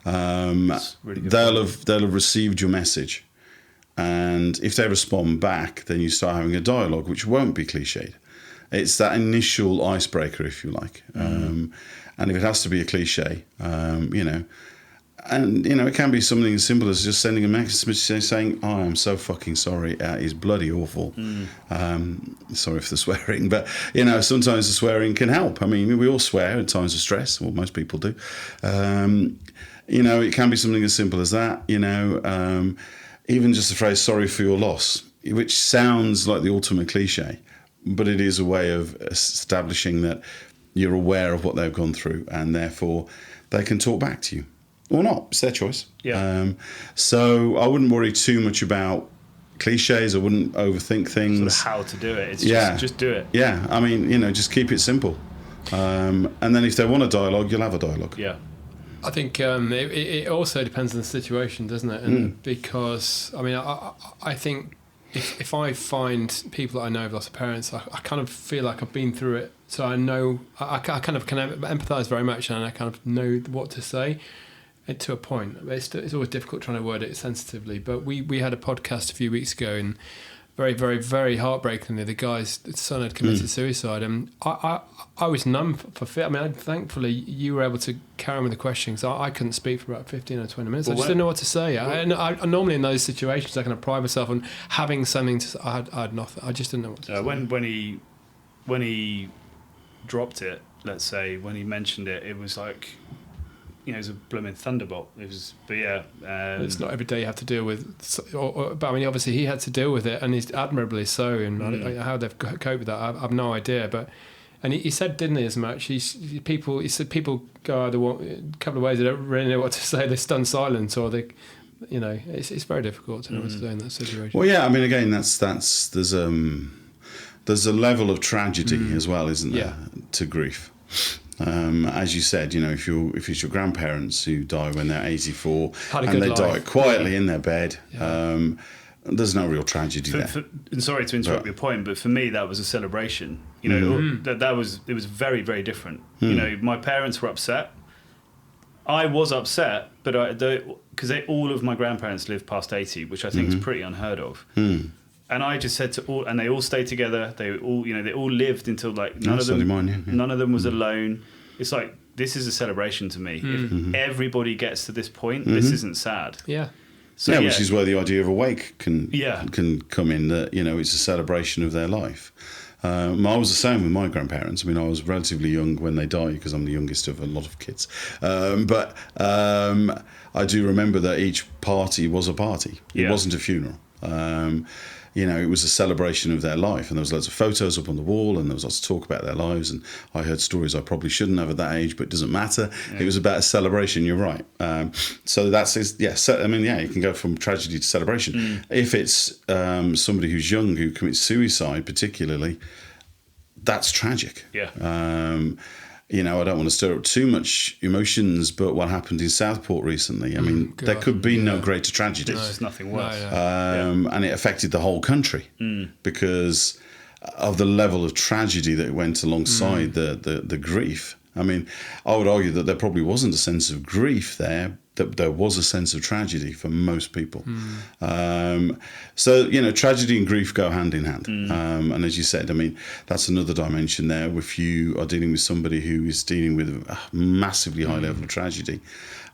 Really they'll have received your message, and if they respond back, then you start having a dialogue which won't be cliched. It's that initial icebreaker, if you like. And if it has to be a cliche, and it can be something as simple as just sending a message saying, oh, I'm so fucking sorry, it is bloody awful. Sorry for the swearing, but sometimes the swearing can help. I mean, we all swear in times of stress, well, most people do. It can be something as simple as that. Even just the phrase sorry for your loss, which sounds like the ultimate cliche, but it is a way of establishing that you're aware of what they've gone through, and therefore they can talk back to you. Or not, it's their choice. So I wouldn't worry too much about cliches. I wouldn't overthink things. Sort of how to do it. It's just do it. Yeah, I mean, just keep it simple. And then if they want a dialogue, you'll have a dialogue. Yeah. I think it also depends on the situation, doesn't it? And because, I mean, I think if I find people that I know have lost parents, I kind of feel like I've been through it, so I know I kind of can empathise very much, and I kind of know what to say. To a point, it's always difficult trying to word it sensitively. But we had a podcast a few weeks ago, and very, very, very heartbreakingly, the guy's son had committed suicide, and I was numb for fear. I mean, thankfully, you were able to carry on with the questions. I couldn't speak for about 15 or 20 minutes. I just didn't know what to say. I normally in those situations, I kind of pride myself on having something to say. I had nothing. I just didn't know what to say. When he dropped it, let's say, when he mentioned it, it was like, it was a blooming thunderbolt. It's not every day you have to deal with. But I mean, obviously he had to deal with it, and he's admirably so. And how they've coped with that, I've no idea. But he said, didn't he, as much? He said people go either a couple of ways. They don't really know what to say. They're stunned silent, or they, it's very difficult to know what to say in that situation. Well, yeah. I mean, again, there's a level of tragedy as well, isn't there, to grief. As you said, if it's your grandparents who die when they're 84 and they die quietly in their bed, there's no real tragedy there. And sorry to interrupt your point, but for me that was a celebration. It was very, very different. My parents were upset. I was upset, but because all of my grandparents lived past 80, which I think is pretty unheard of. And I just said to all, and they all stayed together. They all, they all lived until none of them was alone. It's like, this is a celebration to me. If everybody gets to this point, this isn't sad. Yeah. So, which is where the idea of awake can come in. That it's a celebration of their life. I was the same with my grandparents. I mean, I was relatively young when they died because I'm the youngest of a lot of kids. But I do remember that each party was a party. It wasn't a funeral. It was a celebration of their life, and there was loads of photos up on the wall, and there was lots of talk about their lives, and I heard stories I probably shouldn't have at that age, but it doesn't matter. It was about a celebration. You're right. So you can go from tragedy to celebration. If it's somebody who's young who commits suicide, particularly, that's tragic. I don't want to stir up too much emotions, but what happened in Southport recently, I mean, there could be no greater tragedy. There's just nothing worse. And it affected the whole country because of the level of tragedy that went alongside the grief. I mean, I would argue that there probably wasn't a sense of grief there, that there was a sense of tragedy for most people. Tragedy and grief go hand in hand. And as you said, I mean, that's another dimension there. If you are dealing with somebody who is dealing with a massively high level of tragedy,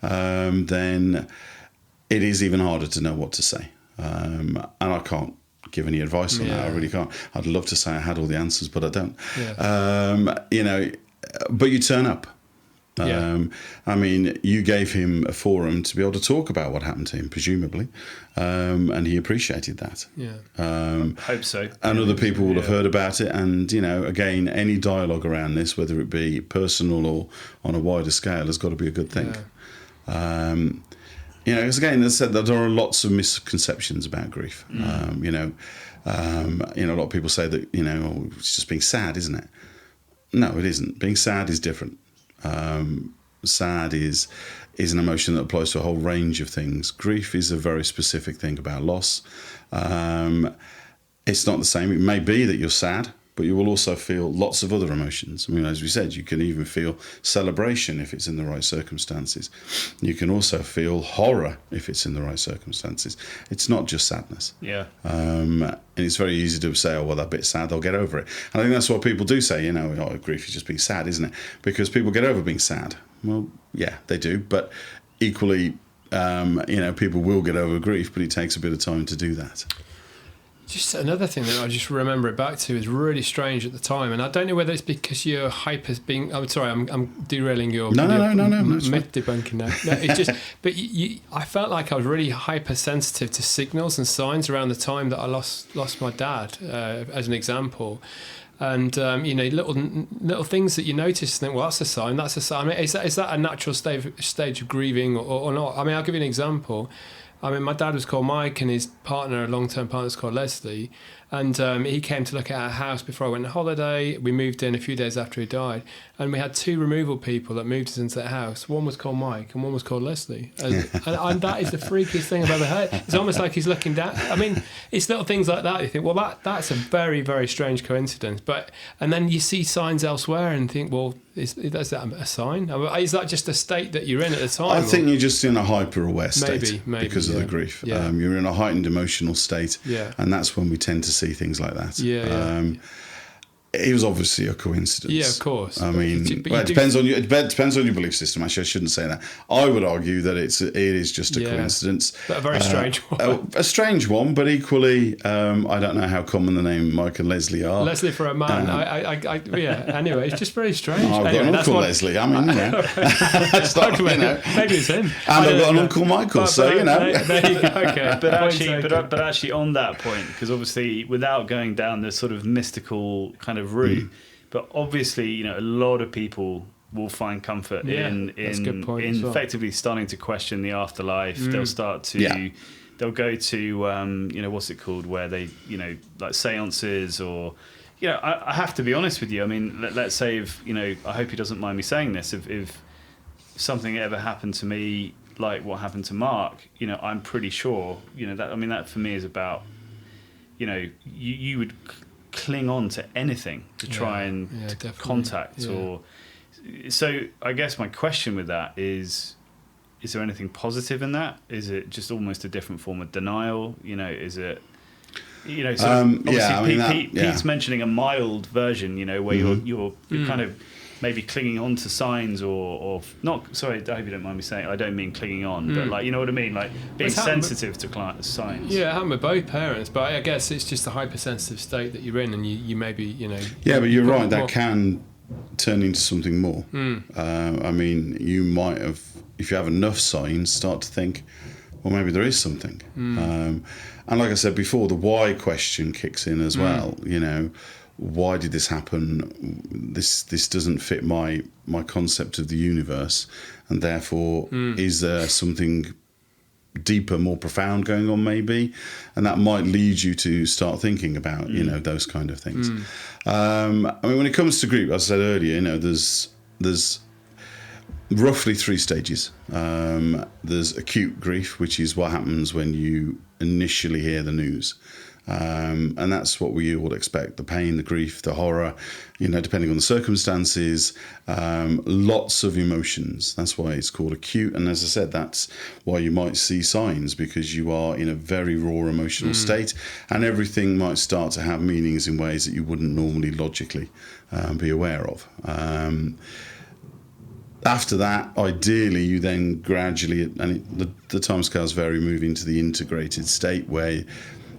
then it is even harder to know what to say. And I can't give any advice on that. I really can't. I'd love to say I had all the answers, but I don't. But you turn up. I mean, you gave him a forum to be able to talk about what happened to him, presumably, and he appreciated that. Hope so. And other people will have heard about it, and again, any dialogue around this, whether it be personal or on a wider scale, has got to be a good thing. Because again, as I said, there are lots of misconceptions about grief. A lot of people say that it's just being sad, isn't it? No, it isn't. Being sad is different. Sad is an emotion that applies to a whole range of things. Grief is a very specific thing about loss. It's not the same. It may be that you're sad, but you will also feel lots of other emotions. I mean, as we said, you can even feel celebration if it's in the right circumstances. You can also feel horror if it's in the right circumstances. It's not just sadness. And it's very easy to say, that bit's sad, I'll get over it. And I think that's what people do say, grief is just being sad, isn't it? Because people get over being sad. Well, yeah, they do. But equally, people will get over grief, but it takes a bit of time to do that. Just another thing that I just remember it back to is really strange at the time, and I don't know whether it's because you're I'm sorry, I'm derailing your no, myth debunking now. No, it's just, but I felt like I was really hypersensitive to signals and signs around the time that I lost my dad, as an example. And little things that you notice and think, well, that's a sign. That's a sign. I mean, is that a natural stage of grieving or not? I mean, I'll give you an example. I mean, my dad was called Mike, and his partner, a long-term partner, was called Leslie. And he came to look at our house before I went on holiday. We moved in a few days after he died. And we had 2 removal people that moved us into that house. One was called Mike and one was called Leslie. And that is the freakiest thing I've ever heard. It's almost like he's looking down. I mean, it's little things like that. You think, well, that's a very, very strange coincidence. And then you see signs elsewhere and think, well, is that a sign? Is that just a state that you're in at the time? I think you're just in a hyper-aware state maybe, because of the grief. Yeah. You're in a heightened emotional state, Yeah. and that's when we tend to see things like that. Yeah. It was obviously a coincidence. Yeah, of course. I mean, it depends on your belief system. Actually, I shouldn't say that. I would argue that it is just a coincidence. But a very strange one. A strange one, but equally, I don't know how common the name Mike and Leslie are. Leslie for a man. Anyway, it's just very strange. I've got an Uncle Leslie. I mean, it's not, maybe it's him. And I've got an Uncle Michael, so you know. There you go. Okay. But actually, on that point, because obviously, without going down the sort of mystical kind of route, but obviously, a lot of people will find comfort in effectively starting to question the afterlife. They'll start to they'll go to what's it called, where they like seances, or I have to be honest with you. I mean, let's say if I hope he doesn't mind me saying this, if something ever happened to me like what happened to Mark, I'm pretty sure that for me is about you would cling on to anything to try and contact or so. I guess my question with that is there anything positive in that? Is it just almost a different form of denial? Is it Pete's mentioning a mild version, where you're kind of maybe clinging on to signs or not. Sorry, I hope you don't mind me saying, I don't mean clinging on, but like, you know what I mean, like being sensitive to signs. Yeah, it happened with both parents, but I guess it's just a hypersensitive state that you're in, and you maybe Yeah, but you're right. That can turn into something more. I mean, you might have, if you have enough signs, start to think, well, maybe there is something. And like I said before, the why question kicks in as well. Why did this happen? This doesn't fit my concept of the universe, and therefore, is there something deeper, more profound going on? Maybe, and that might lead you to start thinking about those kind of things. I mean, when it comes to grief, as I said earlier, there's roughly 3 stages. There's acute grief, which is what happens when you initially hear the news. And that's what we all expect: the pain, the grief, the horror, depending on the circumstances, lots of emotions. That's why it's called acute. And as I said, that's why you might see signs, because you are in a very raw emotional state, and everything might start to have meanings in ways that you wouldn't normally logically be aware of. After that, ideally, you then gradually, and the timescales vary, move into the integrated state where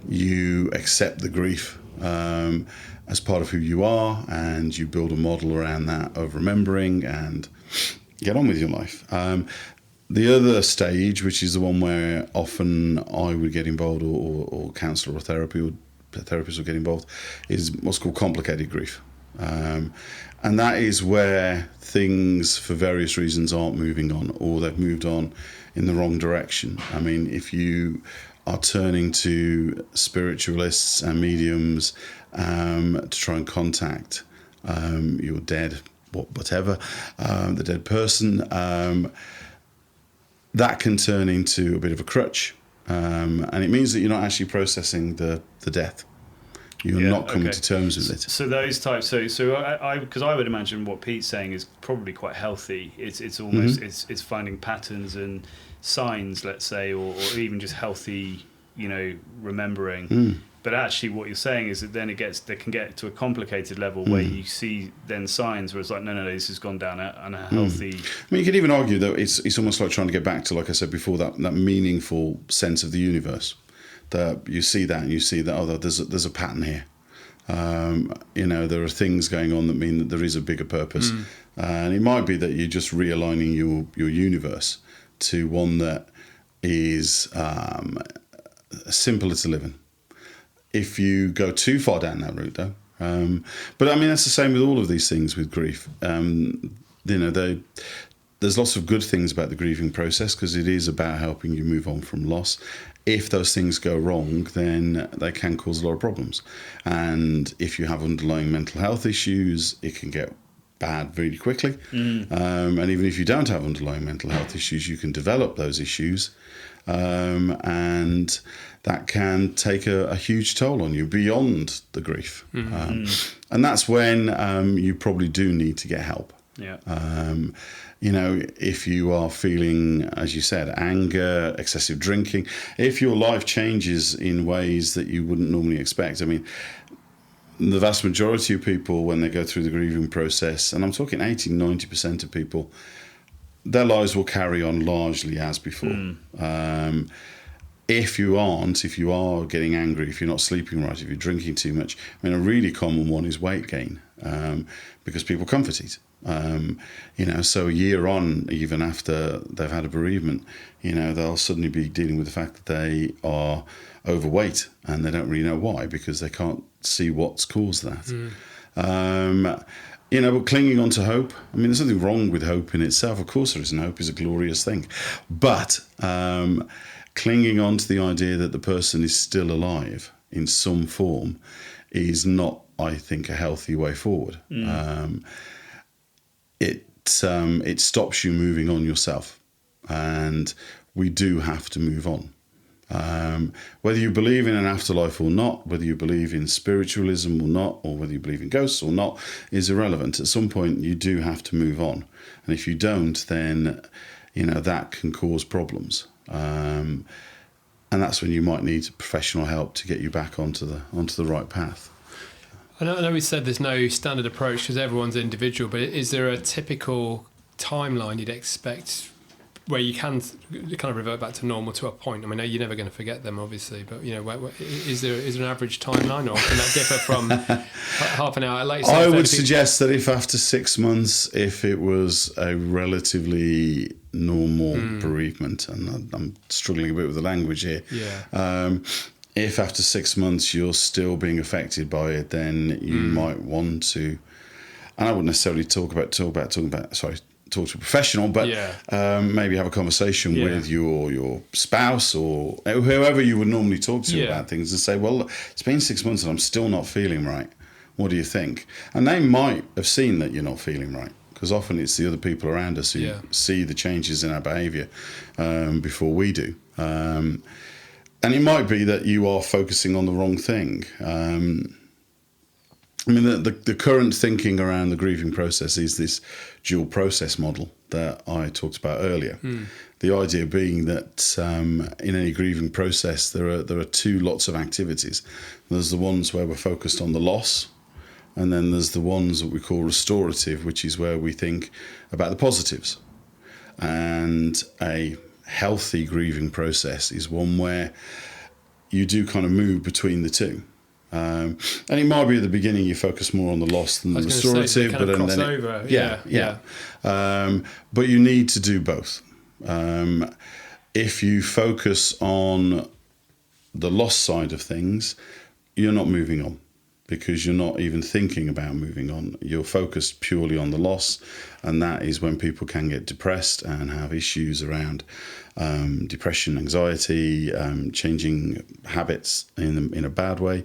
you accept the grief as part of who you are, and you build a model around that of remembering and get on with your life. The other stage, which is the one where often I would get involved, or counsellor or therapist would get involved, is what's called complicated grief. And that is where things, for various reasons, aren't moving on, or they've moved on in the wrong direction. I mean, if you are turning to spiritualists and mediums to try and contact your dead, whatever, the dead person, that can turn into a bit of a crutch, and it means that you're not actually processing the death. You're not coming to terms with it. So those types. So because I would imagine what Pete's saying is probably quite healthy. It's almost it's finding patterns and signs, let's say, or even just healthy, remembering. But actually, what you're saying is that then they can get to a complicated level where you see then signs where it's like, no, this has gone down a healthy. I mean, you could even argue though it's almost like trying to get back to, like I said before, that meaningful sense of the universe. That you see that and you see that there's a pattern here. There are things going on that mean that there is a bigger purpose, and it might be that you're just realigning your universe to one that is simpler to live in. If you go too far down that route, though, but I mean that's the same with all of these things with grief. there's lots of good things about the grieving process because it is about helping you move on from loss. If those things go wrong, then they can cause a lot of problems. And if you have underlying mental health issues, it can get bad really quickly. And even if you don't have underlying mental health issues, you can develop those issues. And that can take a huge toll on you beyond the grief. And that's when you probably do need to get help. Yeah. You know, if you are feeling, as you said, anger, excessive drinking, if your life changes in ways that you wouldn't normally expect. I mean, the vast majority of people, when they go through the grieving process, and I'm talking 80, 90% of people, their lives will carry on largely as before. If you are getting angry, if you're not sleeping right, if you're drinking too much, I mean, a really common one is weight gain, because people comfort eat. You know, so a year on, even after they've had a bereavement, you know, they'll suddenly be dealing with the fact that they are overweight and they don't really know why, because they can't see what's caused that. You know, but clinging on to hope, I mean, there's nothing wrong with hope in itself. Of course there isn't. Hope is a glorious thing. But clinging on to the idea that the person is still alive in some form is not, I think, a healthy way forward. It stops you moving on yourself, and we do have to move on. Whether you believe in an afterlife or not, whether you believe in spiritualism or not, or whether you believe in ghosts or not, is irrelevant. At some point, you do have to move on, and if you don't, then you know that can cause problems, and that's when you might need professional help to get you back onto the right path. I know we said there's no standard approach because everyone's individual, but is there a typical timeline you'd expect where you can kind of revert back to normal to a point? I mean, you're never going to forget them, obviously, but you know, is there an average timeline, or can that differ from half an hour? Like you say, I would suggest that if after 6 months, if it was a relatively normal bereavement, and I'm struggling a bit with the language here. If after 6 months you're still being affected by it, then you might want to, and I wouldn't necessarily talk to a professional, but maybe have a conversation with your spouse or whoever you would normally talk to about things, and say, well, it's been 6 months and I'm still not feeling right. What do you think? And they might have seen that you're not feeling right, because often it's the other people around us who see the changes in our behaviour before we do. And it might be that you are focusing on the wrong thing. I mean, the current thinking around the grieving process is this dual process model that I talked about earlier. The idea being that in any grieving process, there are two lots of activities. There's the ones where we're focused on the loss, and then there's the ones that we call restorative, which is where we think about the positives. And a healthy grieving process is one where you do kind of move between the two. And it might be at the beginning you focus more on the loss than the restorative, but then but you need to do both. If you focus on the loss side of things, you're not moving on, because you're not even thinking about moving on. You're focused purely on the loss, and that is when people can get depressed and have issues around depression, anxiety, changing habits in a bad way.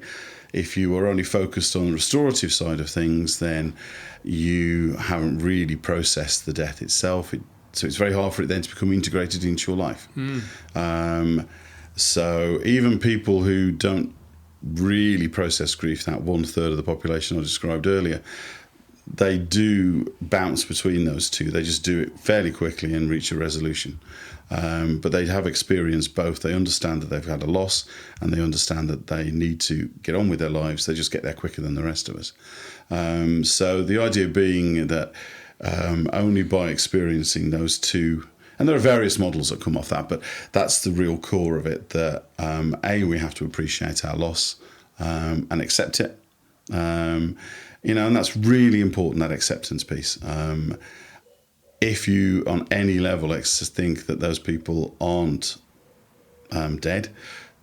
If you are only focused on the restorative side of things, then you haven't really processed the death itself. So it's very hard for it then to become integrated into your life. So even people who don't really process grief, that 1/3 of the population I described earlier, they do bounce between those two. They just do it fairly quickly and reach a resolution. But they have experienced both. They understand that they've had a loss, and they understand that they need to get on with their lives. They just get there quicker than the rest of us. So the idea being that only by experiencing those two, and there are various models that come off that, but that's the real core of it, that we have to appreciate our loss and accept it. You know, and that's really important, that acceptance piece. If you, on any level, think that those people aren't dead,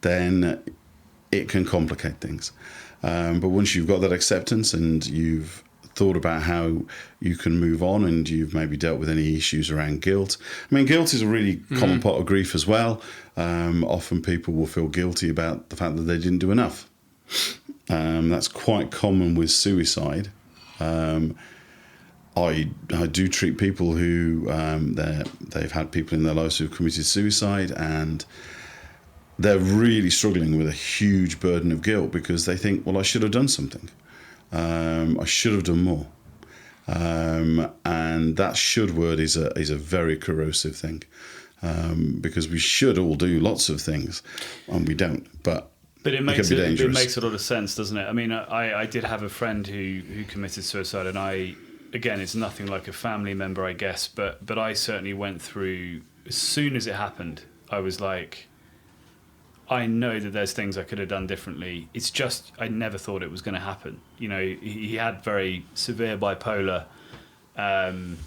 then it can complicate things. But once you've got that acceptance and you've thought about how you can move on, and you've maybe dealt with any issues around guilt. I mean, guilt is a really common part of grief as well. Often people will feel guilty about the fact that they didn't do enough. That's quite common with suicide. I do treat people who they've had people in their lives who've committed suicide, and they're really struggling with a huge burden of guilt because they think, well, I should have done something. I should have done more. And that should word is a very corrosive thing, because we should all do lots of things and we don't. But it makes a lot of sense, doesn't it? I mean, I did have a friend who committed suicide, and again, it's nothing like a family member, I guess, but I certainly went through, as soon as it happened, I was like, I know that there's things I could have done differently. It's just, I never thought it was going to happen. You know, he had very severe bipolar, and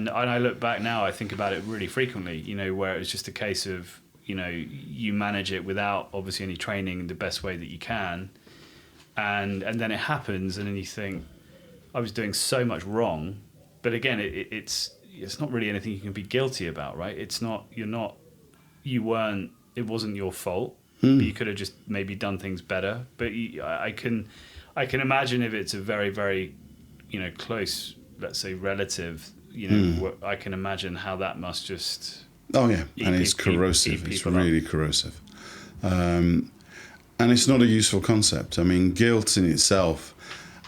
I look back now, I think about it really frequently, you know, where it was just a case of, you know, you manage it without obviously any training the best way that you can, and then it happens, and then you think, I was doing so much wrong. But again, it's not really anything you can be guilty about, right? It wasn't your fault. But you could have just maybe done things better. But I can imagine if it's a very, very, you know, close, let's say, relative, you know, I can imagine how that must just... Oh, yeah, and it's corrosive. It's really corrosive. And it's not a useful concept. I mean, guilt in itself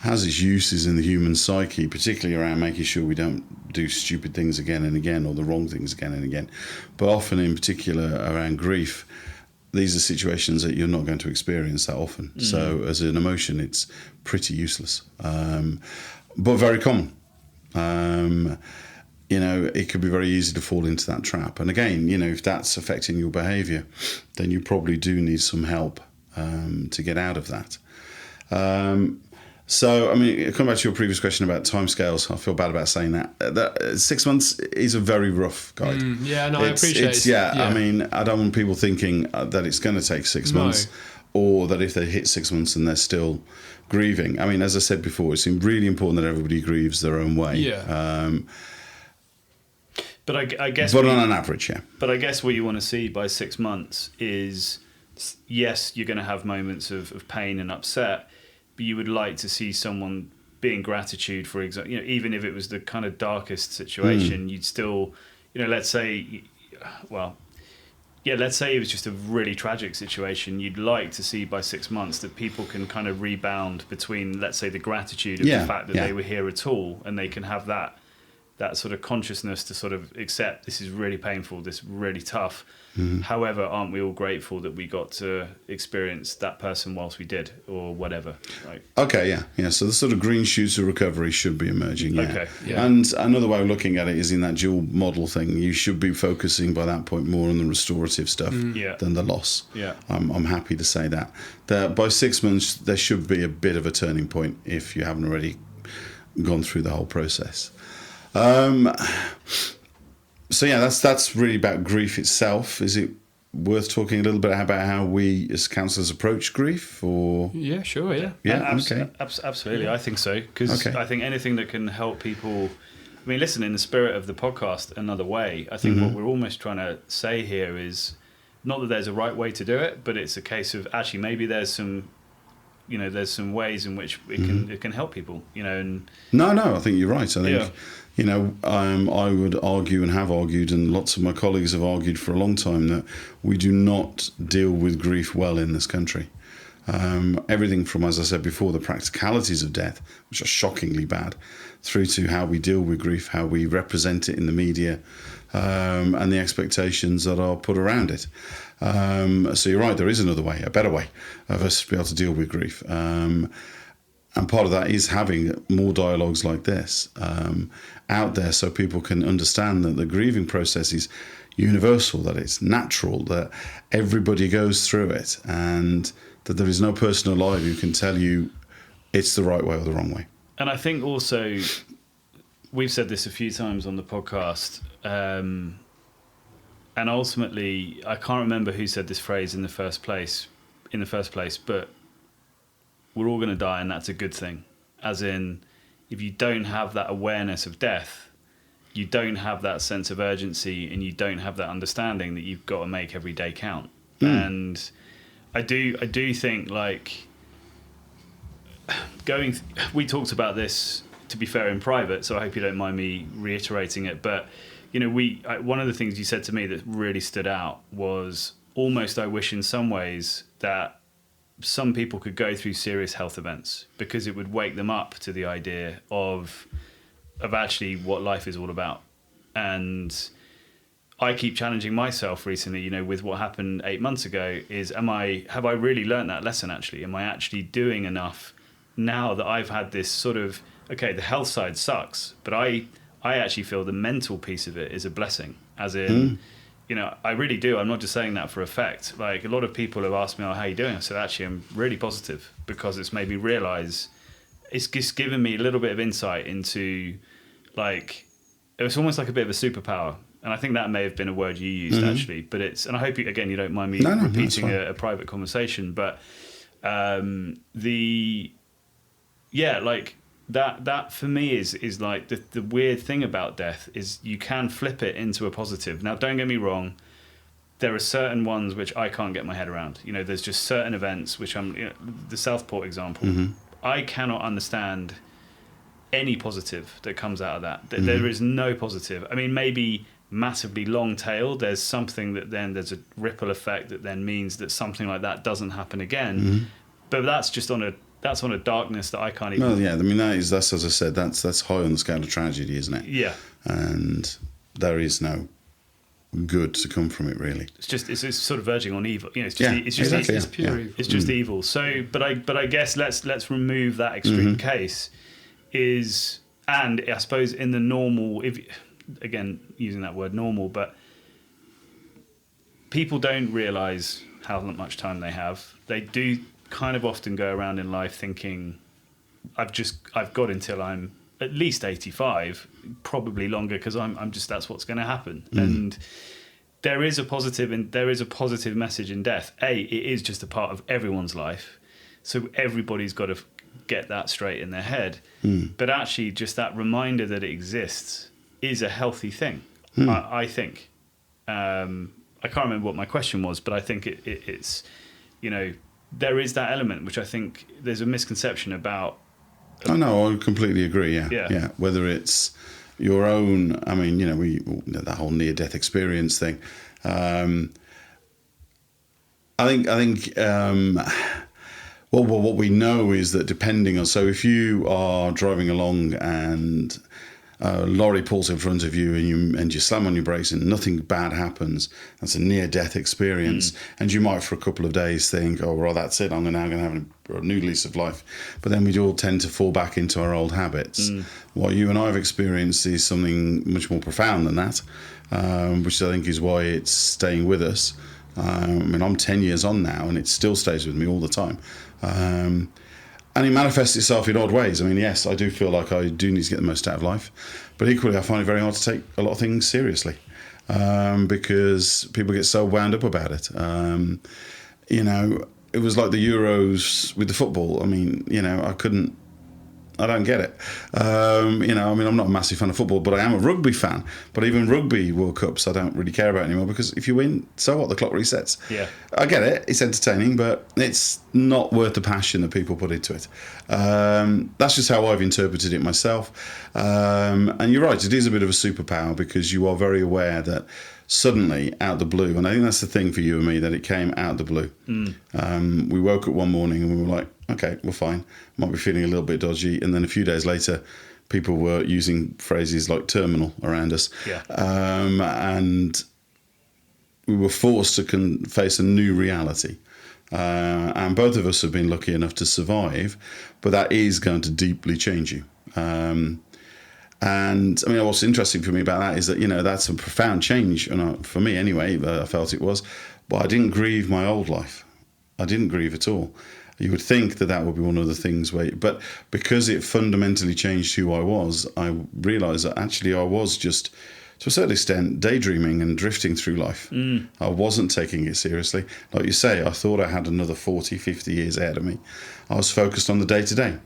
has its uses in the human psyche, particularly around making sure we don't do stupid things again and again, or the wrong things again and again. But often, in particular, around grief, these are situations that you're not going to experience that often. Mm-hmm. So as an emotion, it's pretty useless, but very common. You know, it could be very easy to fall into that trap. And again, you know, if that's affecting your behaviour, then you probably do need some help to get out of that. So, I mean, come back to your previous question about timescales. I feel bad about saying that. 6 months is a very rough guide. I appreciate it. Yeah, I mean, I don't want people thinking that it's going to take 6 months, or that if they hit 6 months and they're still grieving. I mean, as I said before, it's really important that everybody grieves their own way. Yeah. But I guess... But on an average, yeah. But I guess what you want to see by 6 months is, yes, you're going to have moments of pain and upset, but you would like to see someone be in gratitude, for example. You know, even if it was the kind of darkest situation, you'd still, you know, let's say it was just a really tragic situation. You'd like to see by 6 months that people can kind of rebound between, let's say, the gratitude of the fact that they were here at all, and they can have that sort of consciousness to sort of accept this is really painful, this is really tough. However, aren't we all grateful that we got to experience that person whilst we did, or whatever, right? Okay, yeah. So the sort of green shoots of recovery should be emerging, yeah. Okay, yeah. And another way of looking at it is in that dual model thing. You should be focusing by that point more on the restorative stuff than the loss. Yeah, I'm happy to say that by 6 months there should be a bit of a turning point if you haven't already gone through the whole process. So yeah, that's really about grief itself. Is it worth talking a little bit about how we as counsellors approach grief? Or yeah, sure, yeah, okay, absolutely. I think so, because I think anything that can help people. I mean, listen, in the spirit of the podcast, another way. I think what we're almost trying to say here is not that there's a right way to do it, but it's a case of actually maybe there's some ways in which it can help people. You know, and no, I think you're right. I think. You know, I would argue and have argued, and lots of my colleagues have argued for a long time, that we do not deal with grief well in this country. Everything from, as I said before, the practicalities of death, which are shockingly bad, through to how we deal with grief, how we represent it in the media, and the expectations that are put around it. So you're right, there is another way, a better way of us to be able to deal with grief. And part of that is having more dialogues like this out there, so people can understand that the grieving process is universal, that it's natural, that everybody goes through it, and that there is no person alive who can tell you it's the right way or the wrong way. And I think also, we've said this a few times on the podcast, and ultimately, I can't remember who said this phrase in the first place, but we're all going to die, and that's a good thing. As in, if you don't have that awareness of death, you don't have that sense of urgency, and you don't have that understanding that you've got to make every day count. And I do think, like, we talked about this, to be fair, in private, so I hope you don't mind me reiterating it, but you know, one of the things you said to me that really stood out was almost, I wish in some ways that some people could go through serious health events, because it would wake them up to the idea of actually what life is all about. And I keep challenging myself recently, you know, with what happened 8 months ago, is have I really learned that lesson actually? Am I actually doing enough now that I've had this sort of, okay, the health side sucks, but I actually feel the mental piece of it is a blessing, as in, you know, I really do. I'm not just saying that for effect. Like, a lot of people have asked me, oh, how are you doing? I said, actually, I'm really positive, because it's made me realise, it's just given me a little bit of insight into, like, it was almost like a bit of a superpower. And I think that may have been a word you used, actually. But it's, and I hope, you don't mind me repeating a private conversation. But that for me is like the weird thing about death is you can flip it into a positive. Now, don't get me wrong, there are certain ones which I can't get my head around. You know, there's just certain events which the Southport example, I cannot understand any positive that comes out of that. There is no positive. I mean, maybe massively long tail, there's something that then there's a ripple effect that then means that something like that doesn't happen again. But that's just on a darkness that I can't even... Well, yeah, I mean, that's as I said, that's high on the scale of tragedy, isn't it? Yeah. And there is no good to come from it, really. It's sort of verging on evil. You know, it's pure evil. It's just evil. So, but I guess let's remove that extreme case. And I suppose in the normal, if again using that word normal, but people don't realise how much time they have. They do kind of often go around in life thinking, I've got until I'm at least 85, probably longer, because I'm just, that's what's going to happen. And there is a positive message in death. It is just a part of everyone's life, so everybody's got to get that straight in their head. But actually, just that reminder that it exists is a healthy thing. I think. I can't remember what my question was, but I think it's, you know, there is that element which I think there's a misconception about. Oh no, I completely agree. Yeah. Whether it's your own, I mean, you know, that whole near-death experience thing. I think. Well, what we know is that depending on, so if you are driving along and a lorry pulls in front of you and you slam on your brakes and nothing bad happens, that's a near-death experience. And you might for a couple of days think, oh, well, that's it, I'm now going to have a new lease of life. But then we all tend to fall back into our old habits. What you and I have experienced is something much more profound than that, which I think is why it's staying with us. I mean, I'm 10 years on now and it still stays with me all the time. And it manifests itself in odd ways. I mean, yes, I do feel like I do need to get the most out of life, but equally I find it very hard to take a lot of things seriously, because people get so wound up about it. You know, it was like the Euros with the football. I mean, you know, I don't get it. You know, I mean, I'm not a massive fan of football, but I am a rugby fan. But even rugby World Cups, I don't really care about anymore, because if you win, so what? The clock resets. Yeah, I get it. It's entertaining, but it's not worth the passion that people put into it. That's just how I've interpreted it myself. And you're right, it is a bit of a superpower, because you are very aware that suddenly, out the blue, and I think that's the thing for you and me, that it came out the blue. We woke up one morning and we were like, okay, we're fine. Might be feeling a little bit dodgy. And then a few days later, people were using phrases like terminal around us. And we were forced to face a new reality. And both of us have been lucky enough to survive, but that is going to deeply change you. And I mean, what's interesting for me about that is that, you know, that's a profound change, and for me anyway, I felt it was. But I didn't grieve my old life. I didn't grieve at all. You would think that would be one of the things but because it fundamentally changed who I was, I realised that actually I was just, to a certain extent, daydreaming and drifting through life. I wasn't taking it seriously. Like you say, I thought I had another 40, 50 years ahead of me. I was focused on the day-to-day.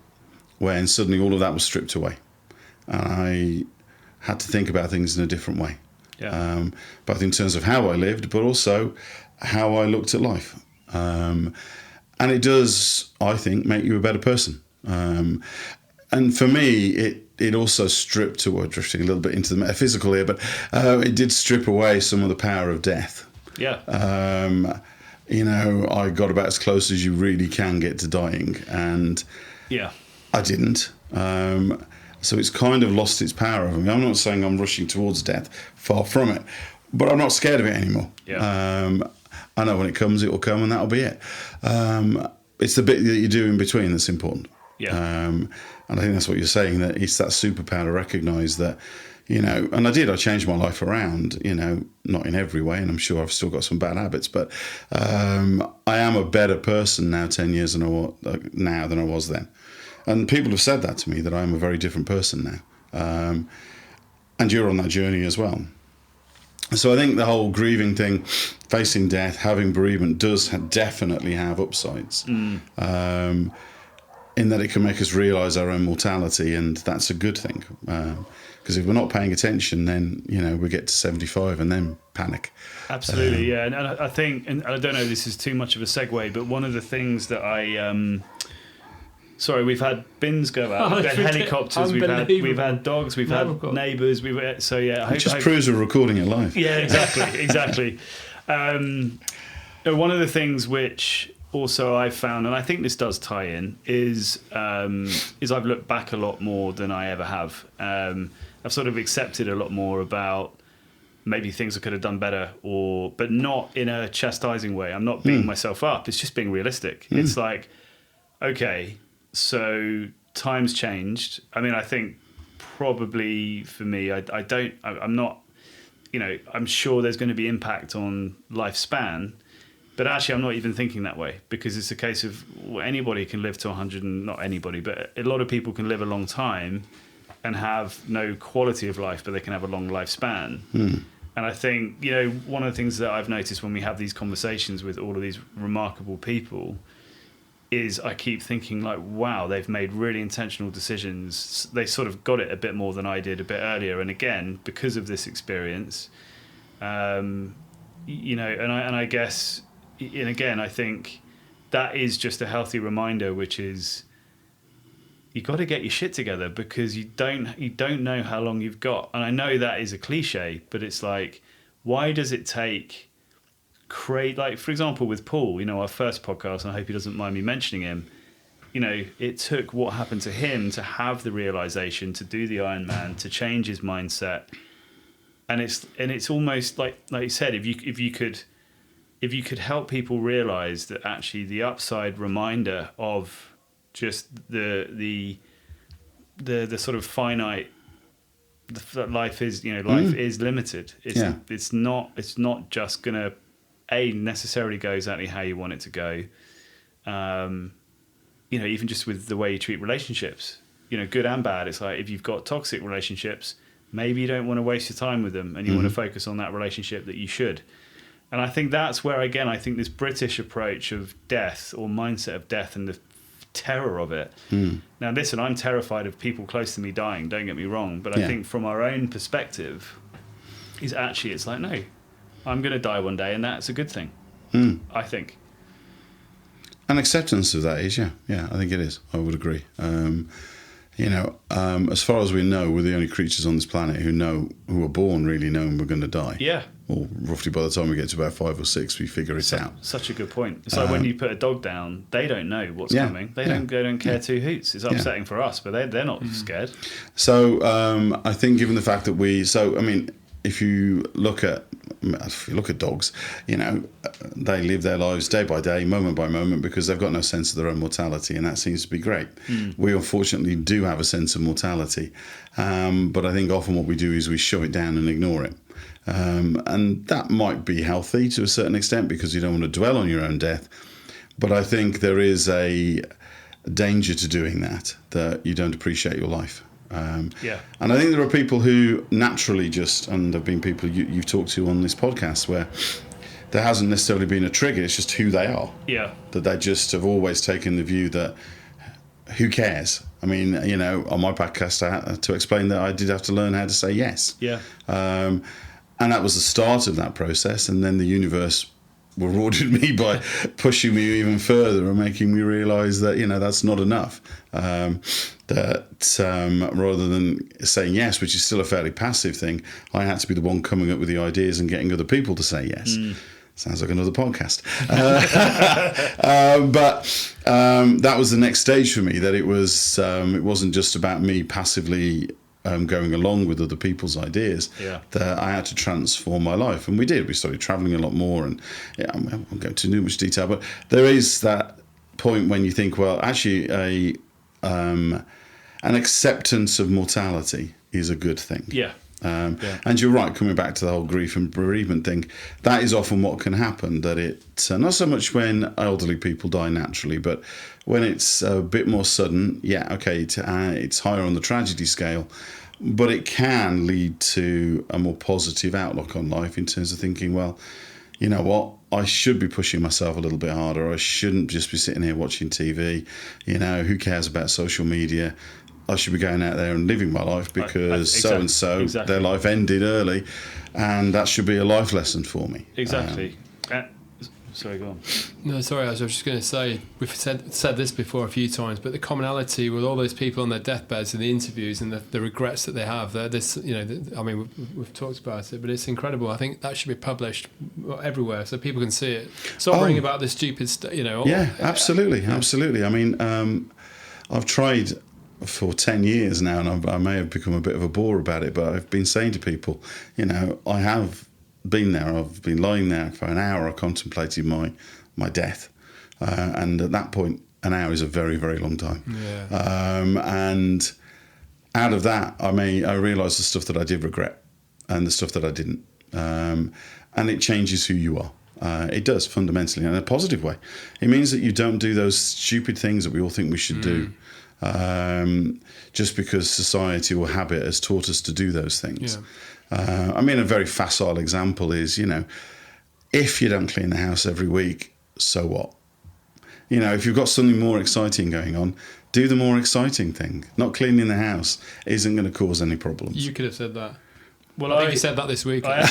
when suddenly all of that was stripped away. And I had to think about things in a different way. Yeah. Both in terms of how I lived, but also how I looked at life. And it does, I think, make you a better person. And for me, it also stripped away, drifting a little bit into the metaphysical here, but it did strip away some of the power of death. Yeah. I got about as close as you really can get to dying, and I didn't. So it's kind of lost its power over me. I'm not saying I'm rushing towards death, far from it, but I'm not scared of it anymore. Yeah. I know when it comes, it will come, and that'll be it. It's the bit that you do in between that's important. Yeah. And I think that's what you're saying, that it's that superpower to recognise that, and I changed my life around, not in every way, and I'm sure I've still got some bad habits, but I am a better person now 10 years than I was then. And people have said that to me, that I'm a very different person now. And you're on that journey as well. So I think the whole grieving thing, facing death, having bereavement does definitely have upsides. In that it can make us realise our own mortality, and that's a good thing. Because if we're not paying attention, then, we get to 75 and then panic. Absolutely, yeah. And I think, and I don't know if this is too much of a segue, but one of the things that sorry, we've had bins go out, we've had helicopters, we've had dogs, we've had neighbours, Just proves we're recording it live. Yeah, exactly. One of the things which also I've found, and I think this does tie in, is I've looked back a lot more than I ever have. I've sort of accepted a lot more about maybe things I could have done better, but not in a chastising way. I'm not beating myself up. It's just being realistic. It's like, okay, so times changed. I mean, I think probably for me, I'm not, I'm sure there's going to be impact on lifespan, but actually I'm not even thinking that way, because it's a case of anybody can live to 100, and not anybody, but a lot of people can live a long time and have no quality of life, but they can have a long lifespan. And I think, one of the things that I've noticed when we have these conversations with all of these remarkable people is I keep thinking like, wow, they've made really intentional decisions. They sort of got it a bit more than I did a bit earlier. And again, because of this experience, and I guess, and again, I think that is just a healthy reminder, which is you got to get your shit together, because you don't know how long you've got. And I know that is a cliche, but it's like, why does it take like, for example, with Paul, our first podcast, and I hope he doesn't mind me mentioning him, it took what happened to him to have the realization to do the Ironman, to change his mindset. And it's almost like you said, if you could help people realize that actually the upside reminder of just the sort of finite, that life is, life is limited. It's not just gonna necessarily go exactly how you want it to go. Even just with the way you treat relationships, good and bad. It's like, if you've got toxic relationships, maybe you don't want to waste your time with them, and you want to focus on that relationship that you should. And I think that's where, again, I think this British approach of death, or mindset of death, and the terror of it. Now, listen, I'm terrified of people close to me dying, don't get me wrong, but I think from our own perspective, it's like, no, I'm going to die one day, and that's a good thing, I think. And acceptance of that is, I think it is. I would agree. As far as we know, we're the only creatures on this planet who are born really knowing we're going to die. Yeah. Or roughly by the time we get to about 5 or 6, we figure it out. Such a good point. It's like when you put a dog down, they don't know what's coming. They don't care two hoots. It's upsetting for us, but they're not scared. So I think, given the fact that if you look at dogs, they live their lives day by day, moment by moment, because they've got no sense of their own mortality, and that seems to be great. We unfortunately do have a sense of mortality, but I think often what we do is we shove it down and ignore it. And that might be healthy to a certain extent, because you don't want to dwell on your own death. But I think there is a danger to doing that you don't appreciate your life. And I think there are people who naturally and there have been people you've talked to on this podcast where there hasn't necessarily been a trigger, it's just who they are. That they just have always taken the view that who cares? I mean, on my podcast, I had to explain that I did have to learn how to say yes. Yeah. And that was the start of that process. And then the universe rewarded me by pushing me even further and making me realise that, that's not enough. Rather than saying yes, which is still a fairly passive thing, I had to be the one coming up with the ideas and getting other people to say yes. Sounds like another podcast. But that was the next stage for me, that it wasn't just about me passively going along with other people's ideas, that I had to transform my life. And we did. We started travelling a lot more. And I won't go into too much detail, but there is that point when you think, well, actually an acceptance of mortality is a good thing. Yeah. And you're right, coming back to the whole grief and bereavement thing, that is often what can happen, that it, not so much when elderly people die naturally, but when it's a bit more sudden, it's higher on the tragedy scale, but it can lead to a more positive outlook on life in terms of thinking, well, you know what, I should be pushing myself a little bit harder. I shouldn't just be sitting here watching TV. Who cares about social media? I should be going out there and living my life, because so-and-so, their life ended early, and that should be a life lesson for me. Exactly. Sorry, go on. No, sorry, I was just going to say, we've said this before a few times, but the commonality with all those people on their deathbeds and the interviews and the regrets that they have, we've talked about it, but it's incredible. I think that should be published everywhere so people can see it. Stop worrying about the stupid stuff, Yeah, absolutely. I mean, I've tried for 10 years now, and I may have become a bit of a bore about it, but I've been saying to people, I have been there. I've been lying there for an hour. I contemplated my death, and at that point, an hour is a very, very long time. And out of that, I realised the stuff that I did regret and the stuff that I didn't, and it changes who you are. It does, fundamentally, in a positive way. It means that you don't do those stupid things that we all think we should do, just because society or habit has taught us to do those things. A very facile example is, if you don't clean the house every week, so what? If you've got something more exciting going on, do the more exciting thing. Not cleaning the house isn't going to cause any problems. You could have said that. Well, I think you said that this week. I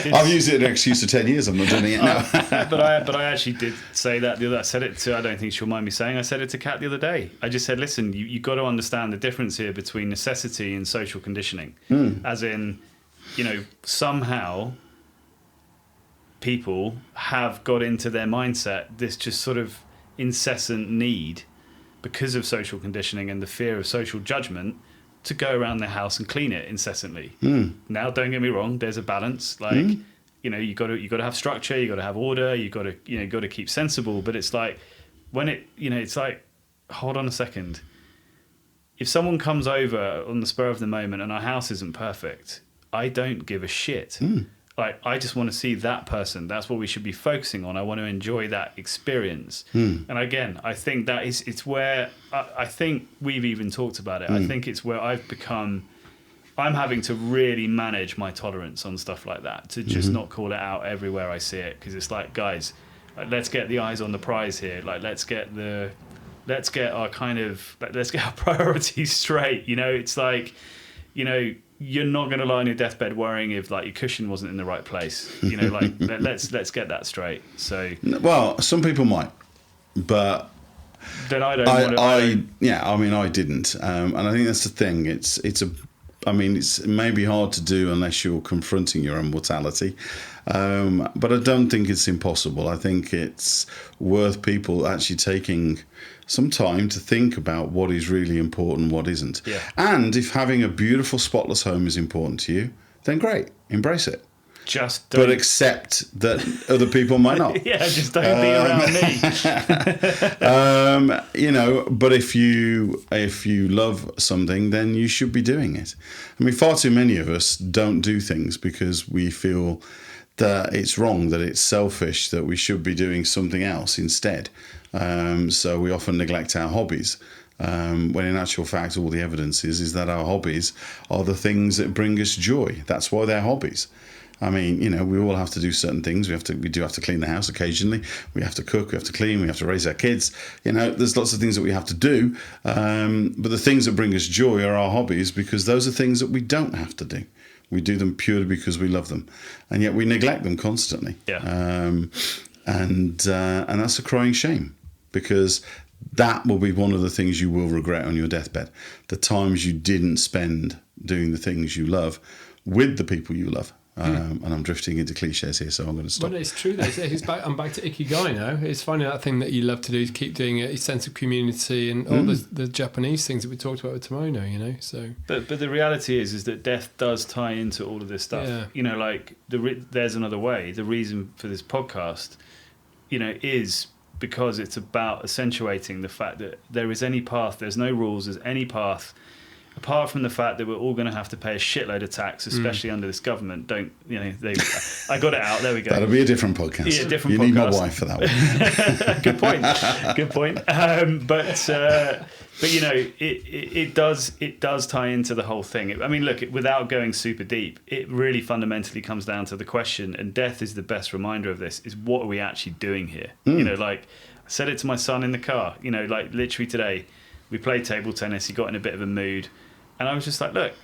did. I've used it as an excuse for 10 years. I'm not doing it now. But I actually did say that the other. I said it to. I don't think she'll mind me saying. I said it to Kat the other day. I just said, listen, you got to understand the difference here between necessity and social conditioning. As in, somehow people have got into their mindset this just sort of incessant need, because of social conditioning and the fear of social judgment, to go around the house and clean it incessantly. Now, don't get me wrong, there's a balance. You got to have structure, you got to have order, you got to keep sensible. But it's like when it's like, hold on a second. If someone comes over on the spur of the moment and our house isn't perfect, I don't give a shit. I just want to see that person. That's what we should be focusing on. I want to enjoy that experience. And again, I think it's where I think we've even talked about it. I think it's where I'm having to really manage my tolerance on stuff like that, to just not call it out everywhere I see it. Because it's like, guys, let's get the eyes on the prize here. Let's get our priorities straight. It's like, you're not going to lie on your deathbed worrying if your cushion wasn't in the right place. Let's get that straight. So, well, some people might, but then I don't. I didn't, and I think that's the thing. It's maybe hard to do unless you're confronting your own mortality, but I don't think it's impossible. I think it's worth people actually taking some time to think about what is really important, what isn't. Yeah. And if having a beautiful, spotless home is important to you, then great, embrace it. Just don't. But accept that other people might not. Just don't be around me. But if you love something, then you should be doing it. Far too many of us don't do things because we feel that it's wrong, that it's selfish, that we should be doing something else instead. So we often neglect our hobbies, when in actual fact all the evidence is that our hobbies are the things that bring us joy. That's why they're hobbies. I mean, we all have to do certain things. We do have to clean the house occasionally. We have to cook. We have to clean. We have to raise our kids. There's lots of things that we have to do. But the things that bring us joy are our hobbies, because those are things that we don't have to do. We do them purely because we love them, and yet we neglect them constantly. Yeah. And that's a crying shame, because that will be one of the things you will regret on your deathbed. The times you didn't spend doing the things you love with the people you love. And I'm drifting into cliches here, so I'm going to stop. Well, it's true though. I'm back to Ikigai now. It's finding that thing that you love to do, keep doing it, a sense of community, and all the Japanese things that we talked about with Tomono, so. But the reality is that death does tie into all of this stuff. Yeah. There's another way. The reason for this podcast, is because it's about accentuating the fact that there is any path, there's no rules, there's any path, apart from the fact that we're all going to have to pay a shitload of tax, especially under this government. I got it out, there we go. That'll be a different podcast. Yeah, different podcast. You need my wife for that one. Good point. But it does tie into the whole thing. I mean, look, without going super deep, it really fundamentally comes down to the question, and death is the best reminder of this, is what are we actually doing here? I said it to my son in the car, literally today, we played table tennis, he got in a bit of a mood, and I was just like, look,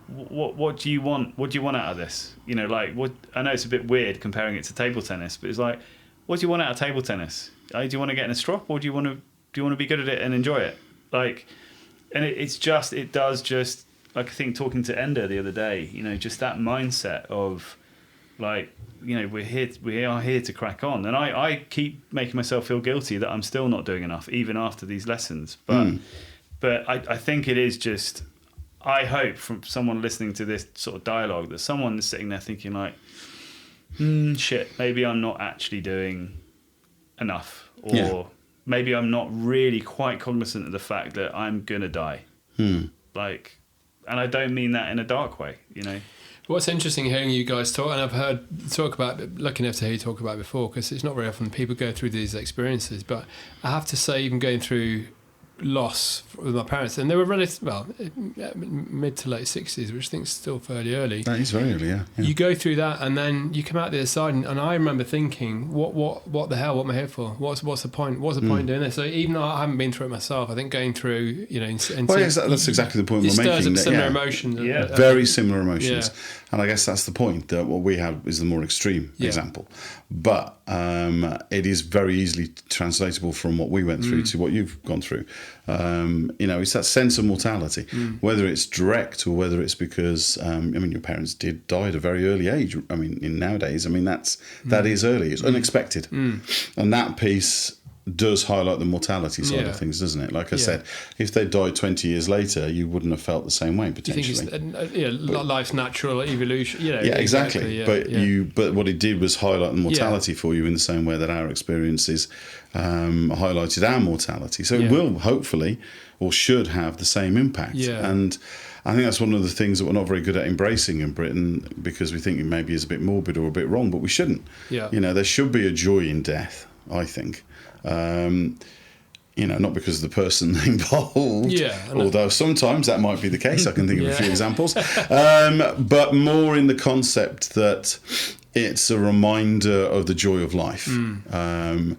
what do you want? What do you want out of this? What? I know it's a bit weird comparing it to table tennis, but it's like, what do you want out of table tennis? Do you want to get in a strop, or do you want to be good at it and enjoy it? And it does just, I think talking to Ender the other day, just that mindset of we are here to crack on. And I keep making myself feel guilty that I'm still not doing enough, even after these lessons. But I think it is just, I hope from someone listening to this sort of dialogue that someone is sitting there thinking shit, maybe I'm not actually doing enough, or maybe I'm not really quite cognizant of the fact that I'm gonna die. And I don't mean that in a dark way, What's interesting hearing you guys talk, and I've heard lucky enough to hear you talk about it before, because it's not very often people go through these experiences, but I have to say, even going through loss with my parents, and they were mid to late 60s, which I think is still fairly early. That is very early, yeah. You go through that, and then you come out the other side, and I remember thinking, what the hell? What am I here for? What's the point? What's the point doing this? So even though I haven't been through it myself, I think going through, that's exactly the point we're making. It stirs up similar emotions. Very similar emotions. Yeah. And I guess that's the point, that what we have is the more extreme example. But it is very easily translatable from what we went through to what you've gone through. It's that sense of mortality, whether it's direct or whether it's because, your parents did die at a very early age. Nowadays, that is early. It's unexpected. And that piece does highlight the mortality side of things, doesn't it? Like I said, if they died 20 years later, you wouldn't have felt the same way, potentially. You think life's natural evolution. Exactly. But what it did was highlight the mortality for you in the same way that our experiences highlighted our mortality. So it will hopefully, or should have, the same impact. Yeah. And I think that's one of the things that we're not very good at embracing in Britain, because we think it maybe is a bit morbid or a bit wrong, but we shouldn't. Yeah. There should be a joy in death, I think. Not because of the person involved, although sometimes that might be the case. I can think of a few examples, but more in the concept that it's a reminder of the joy of life, and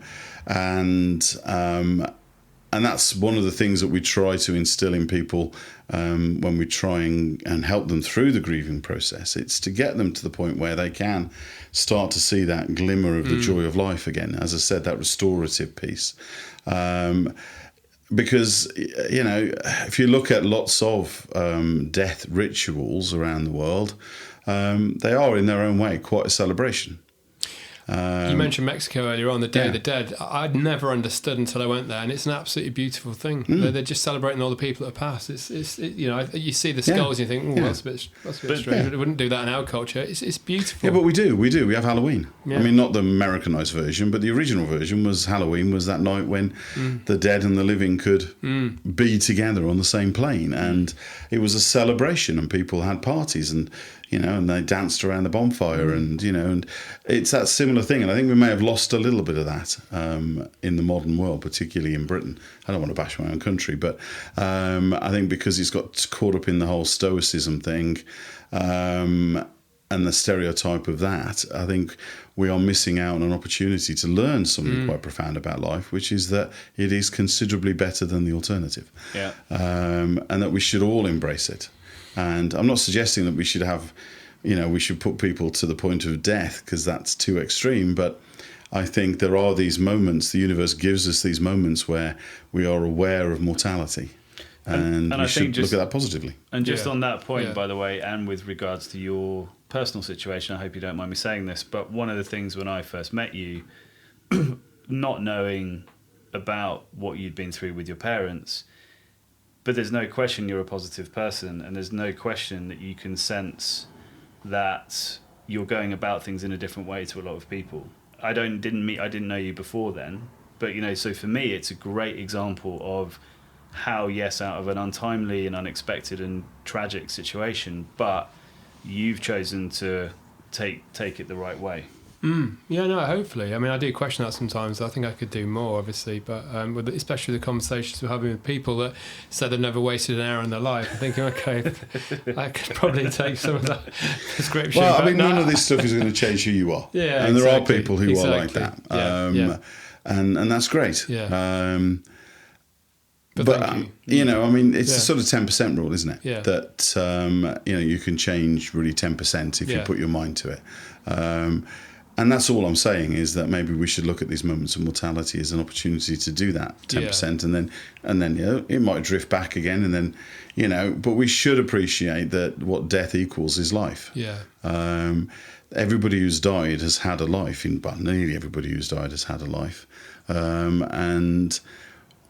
that's one of the things that we try to instill in people when we try and help them through the grieving process. It's to get them to the point where they can start to see that glimmer of the joy of life again. As I said, that restorative piece. Because, if you look at lots of death rituals around the world, they are in their own way quite a celebration. You mentioned Mexico earlier on, the Day of the Dead. I'd never understood until I went there, and it's an absolutely beautiful thing. They're just celebrating all the people that have passed. You see the skulls and you think, that's a bit strange. We wouldn't do that in our culture. It's beautiful. Yeah, but we do. We have Halloween. Yeah. Not the Americanized version, but the original version was Halloween was that night when the dead and the living could be together on the same plane, and it was a celebration, and people had parties and they danced around the bonfire, and it's that similar thing. And I think we may have lost a little bit of that in the modern world, particularly in Britain. I don't want to bash my own country, but I think because it's got caught up in the whole stoicism thing, and the stereotype of that, I think we are missing out on an opportunity to learn something quite profound about life, which is that it is considerably better than the alternative. Yeah. And that we should all embrace it. And I'm not suggesting that we should have, we should put people to the point of death, because that's too extreme. But I think there are these moments, the universe gives us these moments where we are aware of mortality. And we should look at that positively. And just on that point, by the way, and with regards to your personal situation, I hope you don't mind me saying this, but one of the things when I first met you, not knowing about what you'd been through with your parents, but there's no question you're a positive person, and there's no question that you can sense that you're going about things in a different way to a lot of people. I didn't know you before then, but so for me, it's a great example of how, yes, out of an untimely and unexpected and tragic situation, but you've chosen to take it the right way. Yeah, no, hopefully. I mean, I do question that sometimes. I think I could do more, obviously, but especially the conversations we're having with people that said they've never wasted an hour in their life, I'm thinking, okay, I could probably take some of that prescription. Well, I mean, none of this stuff is going to change who you are. Yeah, and there are people who are like that. Yeah. And that's great. Yeah. But I mean, it's the sort of 10% rule, isn't it? Yeah. That, you can change really 10% if you put your mind to it. And that's all I'm saying, is that maybe we should look at these moments of mortality as an opportunity to do that 10%, and then it might drift back again, and then but we should appreciate that what death equals is life. Yeah. Everybody who's died has had a life. Nearly everybody who's died has had a life, and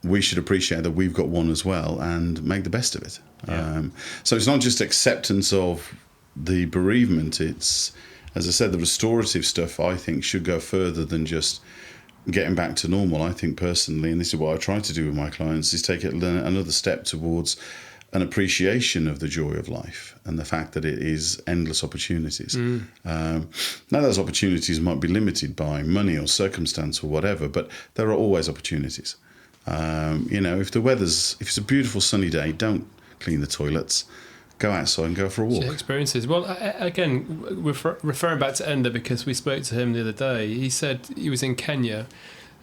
we should appreciate that we've got one as well and make the best of it. Yeah. So it's not just acceptance of the bereavement, it's, as I said, the restorative stuff, I think, should go further than just getting back to normal. I think personally, and this is what I try to do with my clients, is take it another step towards an appreciation of the joy of life and the fact that it is endless opportunities. Now, those opportunities might be limited by money or circumstance or whatever, but there are always opportunities. If it's a beautiful sunny day, don't clean the toilets. Go outside and go for a walk. Experiences. Well, again, referring back to Ender, because we spoke to him the other day, he said he was in Kenya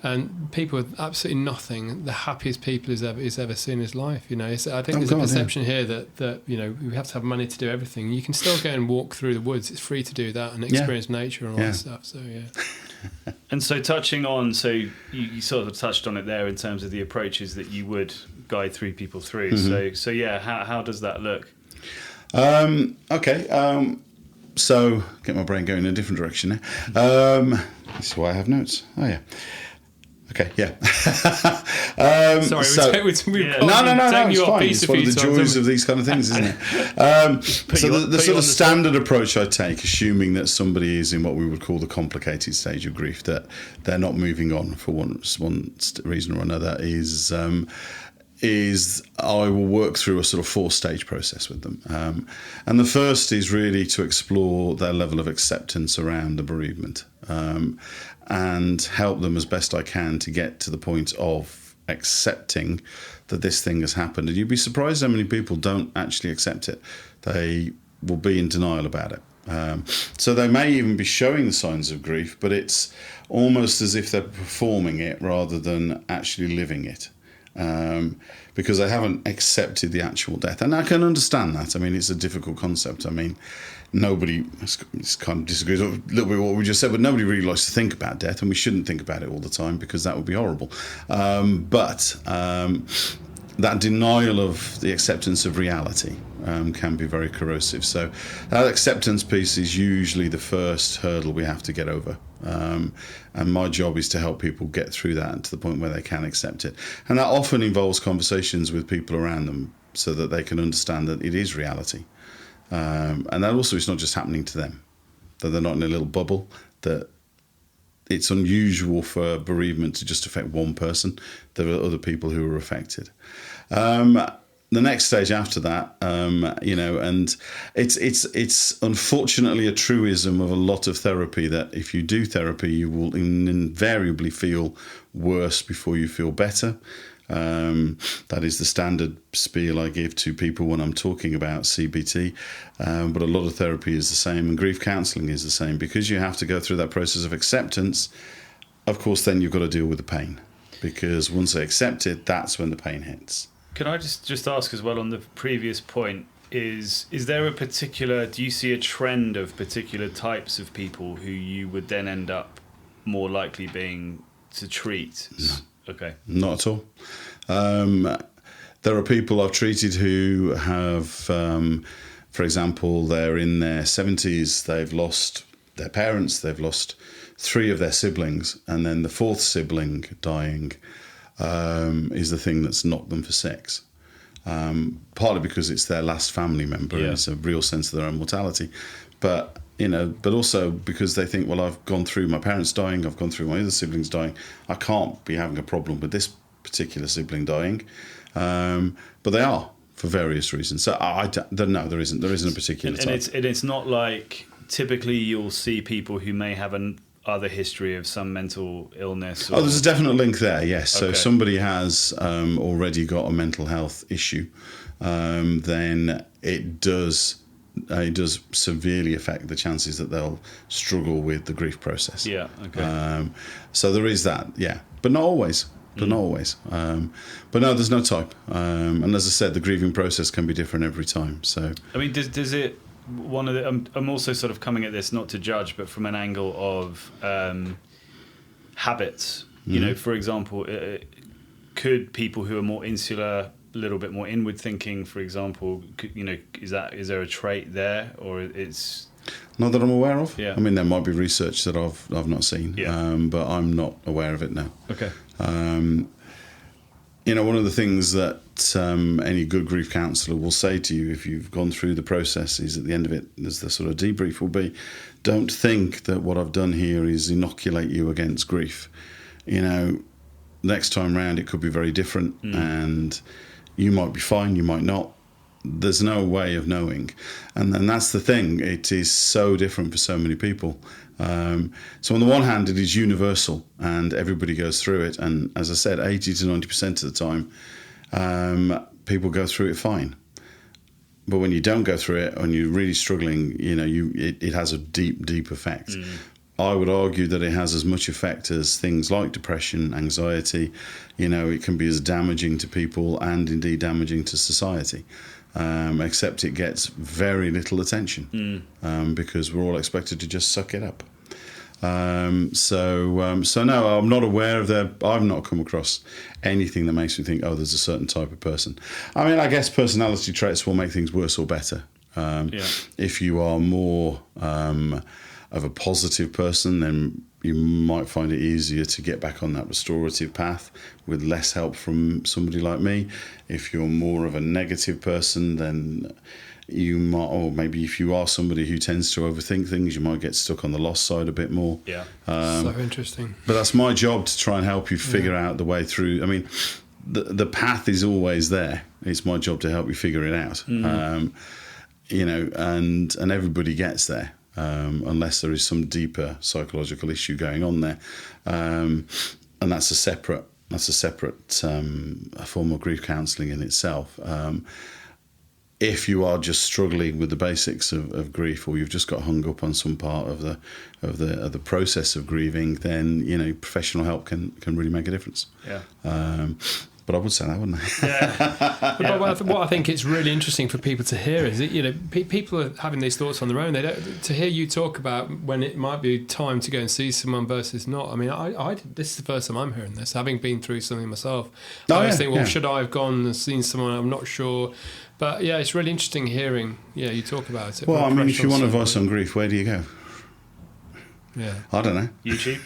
and people with absolutely nothing, the happiest people he's ever seen in his life. I think there's a perception here that we have to have money to do everything. You can still go and walk through the woods. It's free to do that and experience nature and all that stuff. So, yeah. And so touching on, you sort of touched on it there in terms of the approaches that you would guide people through. Mm-hmm. So yeah, how does that look? Okay. So get my brain going in a different direction now. This is why I have notes. Oh yeah. Okay. Yeah. Sorry. No. It's fine. It's one of the joys of these kind of things, isn't it? So the sort of standard approach I take, assuming that somebody is in what we would call the complicated stage of grief, that they're not moving on for one reason or another, is I will work through a sort of 4-stage process with them. And the first is really to explore their level of acceptance around the bereavement, and help them as best I can to get to the point of accepting that this thing has happened. And you'd be surprised how many people don't actually accept it. They will be in denial about it. So they may even be showing the signs of grief, but it's almost as if they're performing it rather than actually living it. Because they haven't accepted the actual death. And I can understand that. I mean, it's a difficult concept. I mean, nobody, this kind of disagrees a little bit with what we just said, but nobody really likes to think about death, and we shouldn't think about it all the time because that would be horrible. But that denial of the acceptance of reality can be very corrosive. So that acceptance piece is usually the first hurdle we have to get over. And my job is to help people get through that to the point where they can accept it. And that often involves conversations with people around them so that they can understand that it is reality. And that also is not just happening to them, that they're not in a little bubble, that it's unusual for bereavement to just affect one person. There are other people who are affected. The next stage after that, and it's unfortunately a truism of a lot of therapy that if you do therapy, you will invariably feel worse before you feel better. That is the standard spiel I give to people when I'm talking about CBT. But a lot of therapy is the same, and grief counselling is the same, because you have to go through that process of acceptance. Of course, then you've got to deal with the pain, because once they accept it, that's when the pain hits. Can I just ask as well on the previous point, is there a particular, do you see a trend of particular types of people who you would then end up more likely being to treat? No. Okay. Not at all. There are people I've treated who have, for example, they're in their 70s, they've lost their parents, they've lost 3 of their siblings, and then the 4th sibling dying is the thing that's knocked them for 6. Partly because it's their last family member, and it's a real sense of their own mortality, but also because they think, well, I've gone through my parents dying, I've gone through my other siblings dying, I can't be having a problem with this particular sibling dying, but they are, for various reasons. So no, there isn't a particular type. And it's not like typically you'll see people who may have an other history of some mental illness? Or... there's a definite link there, yes. So if somebody has already got a mental health issue, then it does severely affect the chances that they'll struggle with the grief process. Yeah, okay. So there is that, yeah. But not always. But no, there's no type. And as I said, the grieving process can be different every time. So I mean, does it... I'm also sort of coming at this not to judge, but from an angle of habits. You know, for example, could people who are more insular, a little bit more inward thinking, for example, is there a trait there, or it's not that I'm aware of? Yeah. I mean, there might be research that I've not seen, but I'm not aware of it now. Okay. One of the things that any good grief counsellor will say to you if you've gone through the process is at the end of it, as the sort of debrief will be, don't think that what I've done here is inoculate you against grief. Next time round it could be very different, and you might be fine, you might not. There's no way of knowing. And that's the thing. It is so different for so many people. So on the one hand, it is universal and everybody goes through it. And as I said, 80 to 90% of the time, people go through it fine. But when you don't go through it and you're really struggling, it has a deep, deep effect. I would argue that it has as much effect as things like depression, anxiety. It can be as damaging to people and indeed damaging to society. Except it gets very little attention because we're all expected to just suck it up. So no, I'm not aware of I've not come across anything that makes me think, oh, there's a certain type of person. I mean, I guess personality traits will make things worse or better. If you are more of a positive person, then you might find it easier to get back on that restorative path with less help from somebody like me. If you're more of a negative person, then you might, or maybe if you are somebody who tends to overthink things, you might get stuck on the loss side a bit more. Yeah. So interesting. But that's my job, to try and help you figure out the way through. I mean, the path is always there. It's my job to help you figure it out. And everybody gets there. Unless there is some deeper psychological issue going on there, and that's a separate form of grief counselling in itself. If you are just struggling with the basics of grief, or you've just got hung up on some part of the process of grieving, then professional help can really make a difference. Yeah. But I would say that, wouldn't I? Yeah. But what I think it's really interesting for people to hear is that people are having these thoughts on their own. They don't, to hear you talk about when it might be time to go and see someone versus not. I mean, this is the first time I'm hearing this, having been through something myself. I always think, well, should I have gone and seen someone? I'm not sure. But yeah, it's really interesting hearing you talk about it. Well, I mean, if you want advice on grief, where do you go? Yeah, I don't know. YouTube?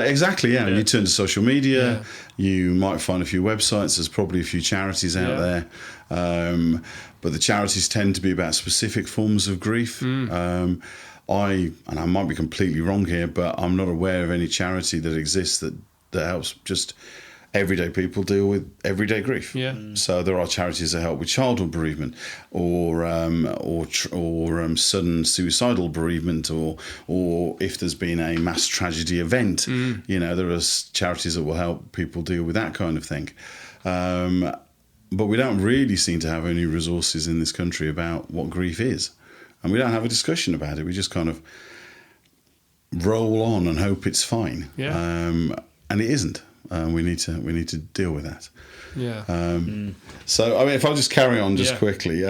Exactly, yeah. You turn to social media, you might find a few websites, there's probably a few charities out there. But the charities tend to be about specific forms of grief. And I might be completely wrong here, but I'm not aware of any charity that exists that helps just everyday people deal with everyday grief. Yeah. So there are charities that help with childhood bereavement, or sudden suicidal bereavement, or if there's been a mass tragedy event. There are charities that will help people deal with that kind of thing. But we don't really seem to have any resources in this country about what grief is. And we don't have a discussion about it. We just kind of roll on and hope it's fine. Yeah. And it isn't. We need to deal with that. Yeah. So, I mean, if I'll just carry on just Yeah. quickly.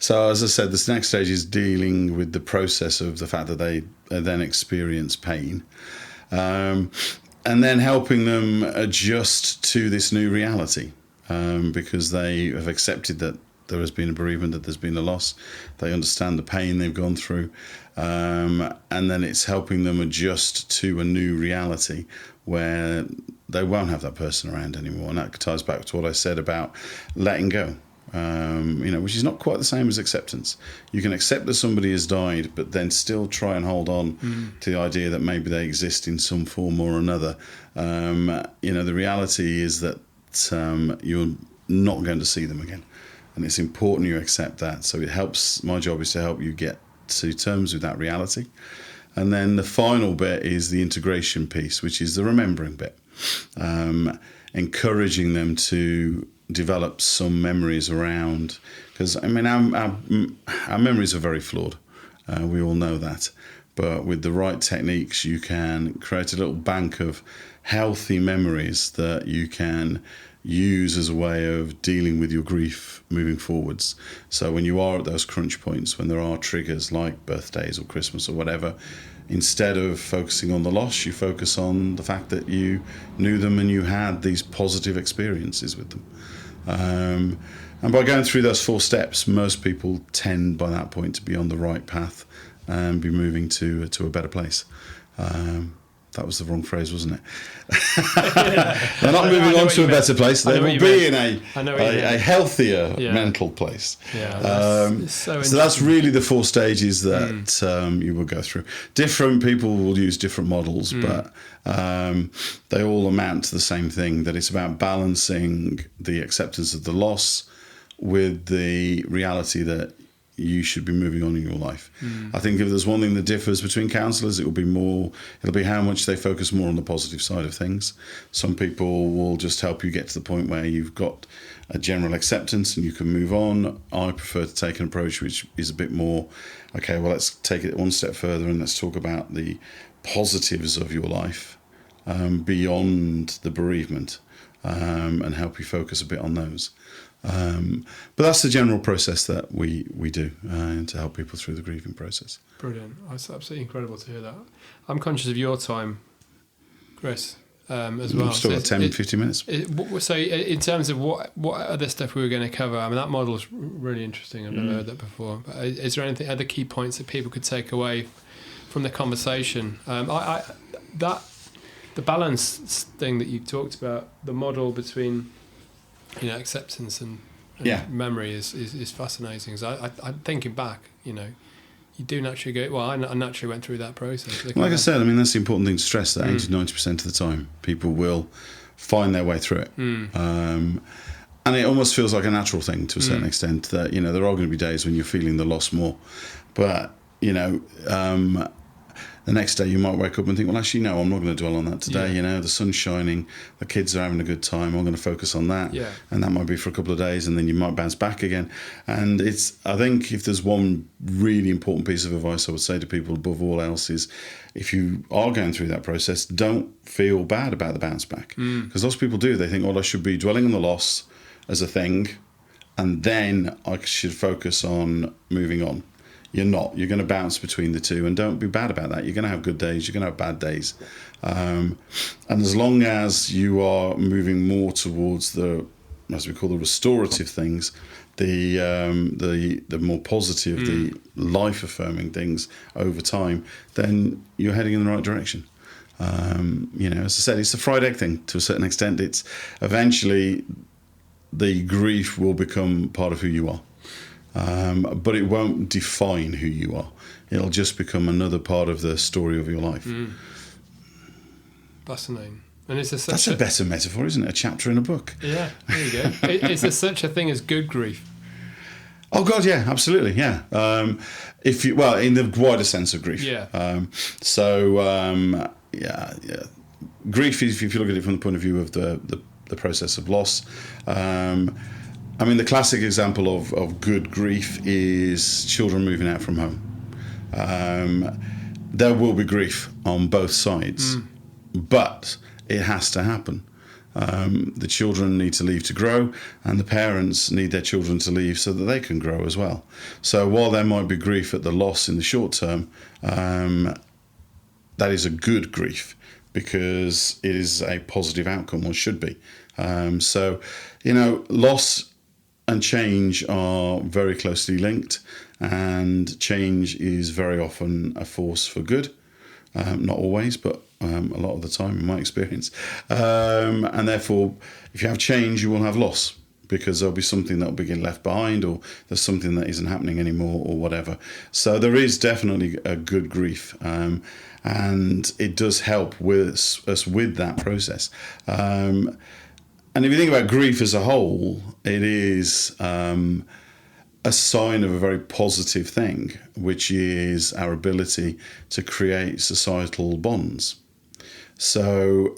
So, as I said, this next stage is dealing with the process of the fact that they then experience pain. And then helping them adjust to this new reality. Because they have accepted that there has been a bereavement, that there's been a loss. They understand the pain they've gone through. And then it's helping them adjust to a new reality where they won't have that person around anymore. And that ties back to what I said about letting go, which is not quite the same as acceptance. You can accept that somebody has died, but then still try and hold on to the idea that maybe they exist in some form or another. The reality is that you're not going to see them again. And it's important you accept that. So it helps, my job is to help you get to terms with that reality. And then the final bit is the integration piece, which is the remembering bit. Encouraging them to develop some memories around, because I mean our memories are very flawed. We all know that. But with the right techniques, you can create a little bank of healthy memories that you can use as a way of dealing with your grief moving forwards. So when you are at those crunch points, when there are triggers like birthdays or Christmas or whatever, instead of focusing on the loss, you focus on the fact that you knew them and you had these positive experiences with them. And by going through those 4 steps, most people tend by that point to be on the right path and be moving to a better place. That was the wrong phrase, wasn't it? They're not moving on to a better place. They will be in a healthier mental place. Yeah, so that's really the 4 stages that you will go through. Different people will use different models, but they all amount to the same thing, that it's about balancing the acceptance of the loss with the reality that you should be moving on in your life. I think if there's one thing that differs between counsellors, it'll be how much they focus more on the positive side of things. Some people will just help you get to the point where you've got a general acceptance and you can move on. I prefer to take an approach which is a bit more, okay, well, let's take it one step further and let's talk about the positives of your life beyond the bereavement, and help you focus a bit on those. But that's the general process that we do to help people through the grieving process. Brilliant. That's absolutely incredible to hear that. I'm conscious of your time, Chris, as well. We've still got 15 minutes. So in terms of what other stuff we were going to cover, I mean, that model is really interesting. I've never heard that before. But is there anything, other key points that people could take away from the conversation? The balance thing that you talked about, the model between acceptance and memory is fascinating. So I'm thinking back, you do naturally go, well, I naturally went through that process. Like I said, I mean, that's the important thing to stress, that 80-90% of the time people will find their way through it. And it almost feels like a natural thing to a certain extent, that, there are going to be days when you're feeling the loss more. But, the next day you might wake up and think, well, actually, no, I'm not going to dwell on that today. The sun's shining, the kids are having a good time, I'm going to focus on that. And that might be for a couple of days, and then you might bounce back again. And I think if there's one really important piece of advice I would say to people above all else is, if you are going through that process, don't feel bad about the bounce back. Because lots of people do. They think, well, I should be dwelling on the loss as a thing, and then I should focus on moving on. You're not. You're going to bounce between the two, and don't be bad about that. You're going to have good days. You're going to have bad days. And as long as you are moving more towards the, as we call the restorative things, the more positive, the life-affirming things over time, then you're heading in the right direction. As I said, it's a fried egg thing to a certain extent. It's eventually the grief will become part of who you are. But it won't define who you are. It'll just become another part of the story of your life. Fascinating. And that's a better metaphor, isn't it? A chapter in a book. Yeah, there you go. Is there such a thing as good grief? Oh God, yeah, absolutely, yeah. In the wider sense of grief. Yeah. Grief is, if you look at it from the point of view of the the process of loss. I mean, the classic example of good grief is children moving out from home. There will be grief on both sides, but it has to happen. The children need to leave to grow, and the parents need their children to leave so that they can grow as well. So while there might be grief at the loss in the short term, that is a good grief because it is a positive outcome, or should be. So, loss and change are very closely linked, and change is very often a force for good. Not always, but a lot of the time in my experience. And therefore, if you have change, you will have loss, because there'll be something that will be left behind, or there's something that isn't happening anymore, or whatever. So there is definitely a good grief, and it does help with us with that process. And if you think about grief as a whole, it is a sign of a very positive thing, which is our ability to create societal bonds. So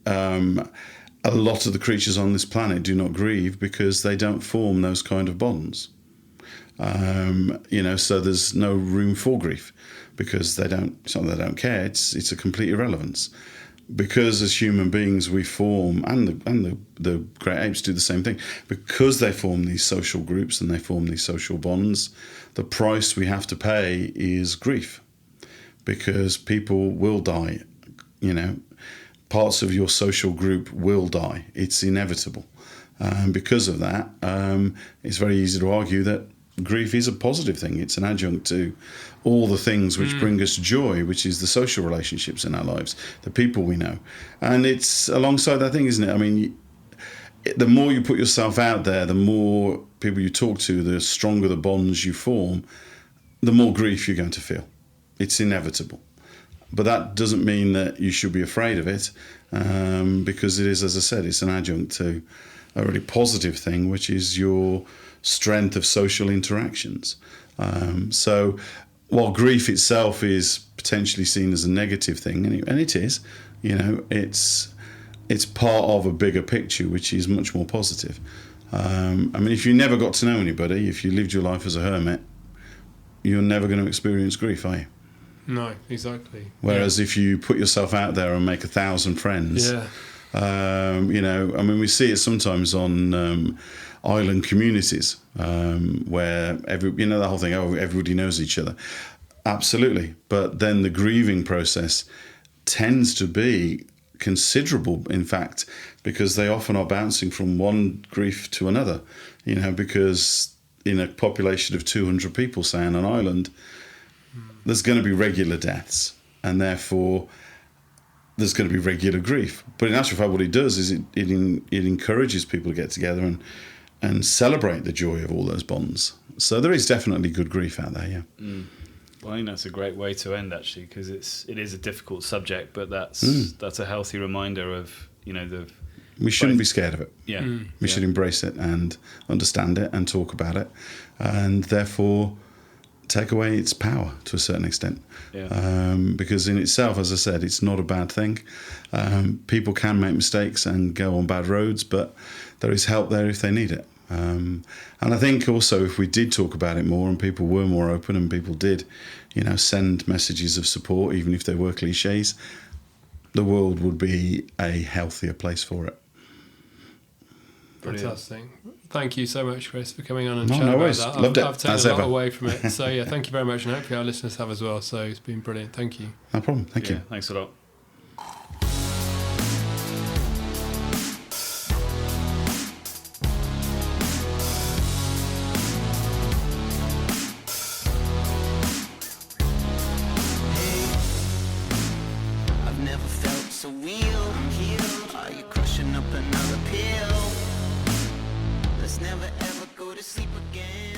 a lot of the creatures on this planet do not grieve because they don't form those kind of bonds. So there's no room for grief because it's not that they don't care, it's a complete irrelevance. Because as human beings we form, and the great apes do the same thing, because they form these social groups and they form these social bonds, the price we have to pay is grief, because people will die. Parts of your social group will die. It's inevitable. Because of that, it's very easy to argue that grief is a positive thing. It's an adjunct to all the things which bring us joy, which is the social relationships in our lives, the people we know. And it's alongside that thing, isn't it? I mean, the more you put yourself out there, the more people you talk to, the stronger the bonds you form, the more grief you're going to feel. It's inevitable. But that doesn't mean that you should be afraid of it, because it is, as I said, it's an adjunct to a really positive thing, which is your strength of social interactions. So while grief itself is potentially seen as a negative thing, and it is, it's part of a bigger picture, which is much more positive. If you never got to know anybody, if you lived your life as a hermit, you're never going to experience grief, are you? No, exactly. Whereas if you put yourself out there and make 1,000 friends, we see it sometimes on island communities where the whole thing, everybody knows each other. Absolutely. But then the grieving process tends to be considerable, in fact, because they often are bouncing from one grief to another, because in a population of 200 people, say, on an island, there's going to be regular deaths, and therefore there's going to be regular grief. But in actual fact, what it does is it encourages people to get together and celebrate the joy of all those bonds. So there is definitely good grief out there, yeah. Well, I think that's a great way to end, actually, because it is a difficult subject, but that's a healthy reminder of we shouldn't be scared of it. Yeah, we should embrace it and understand it and talk about it, and therefore take away its power to a certain extent. Because in itself, as I said, it's not a bad thing. People can make mistakes and go on bad roads, but there is help there if they need it. And I think also if we did talk about it more and people were more open and people did, send messages of support, even if they were cliches, the world would be a healthier place for it. Fantastic. Thank you so much, Chris, for coming on and chatting about that. Loved it. I've taken a lot away from it. So, thank you very much, and hopefully our listeners have as well. So, it's been brilliant. Thank you. No problem. Thank you. Thanks a lot. I've never felt so real. Are you crushing up another pill? Let's never ever go to sleep again.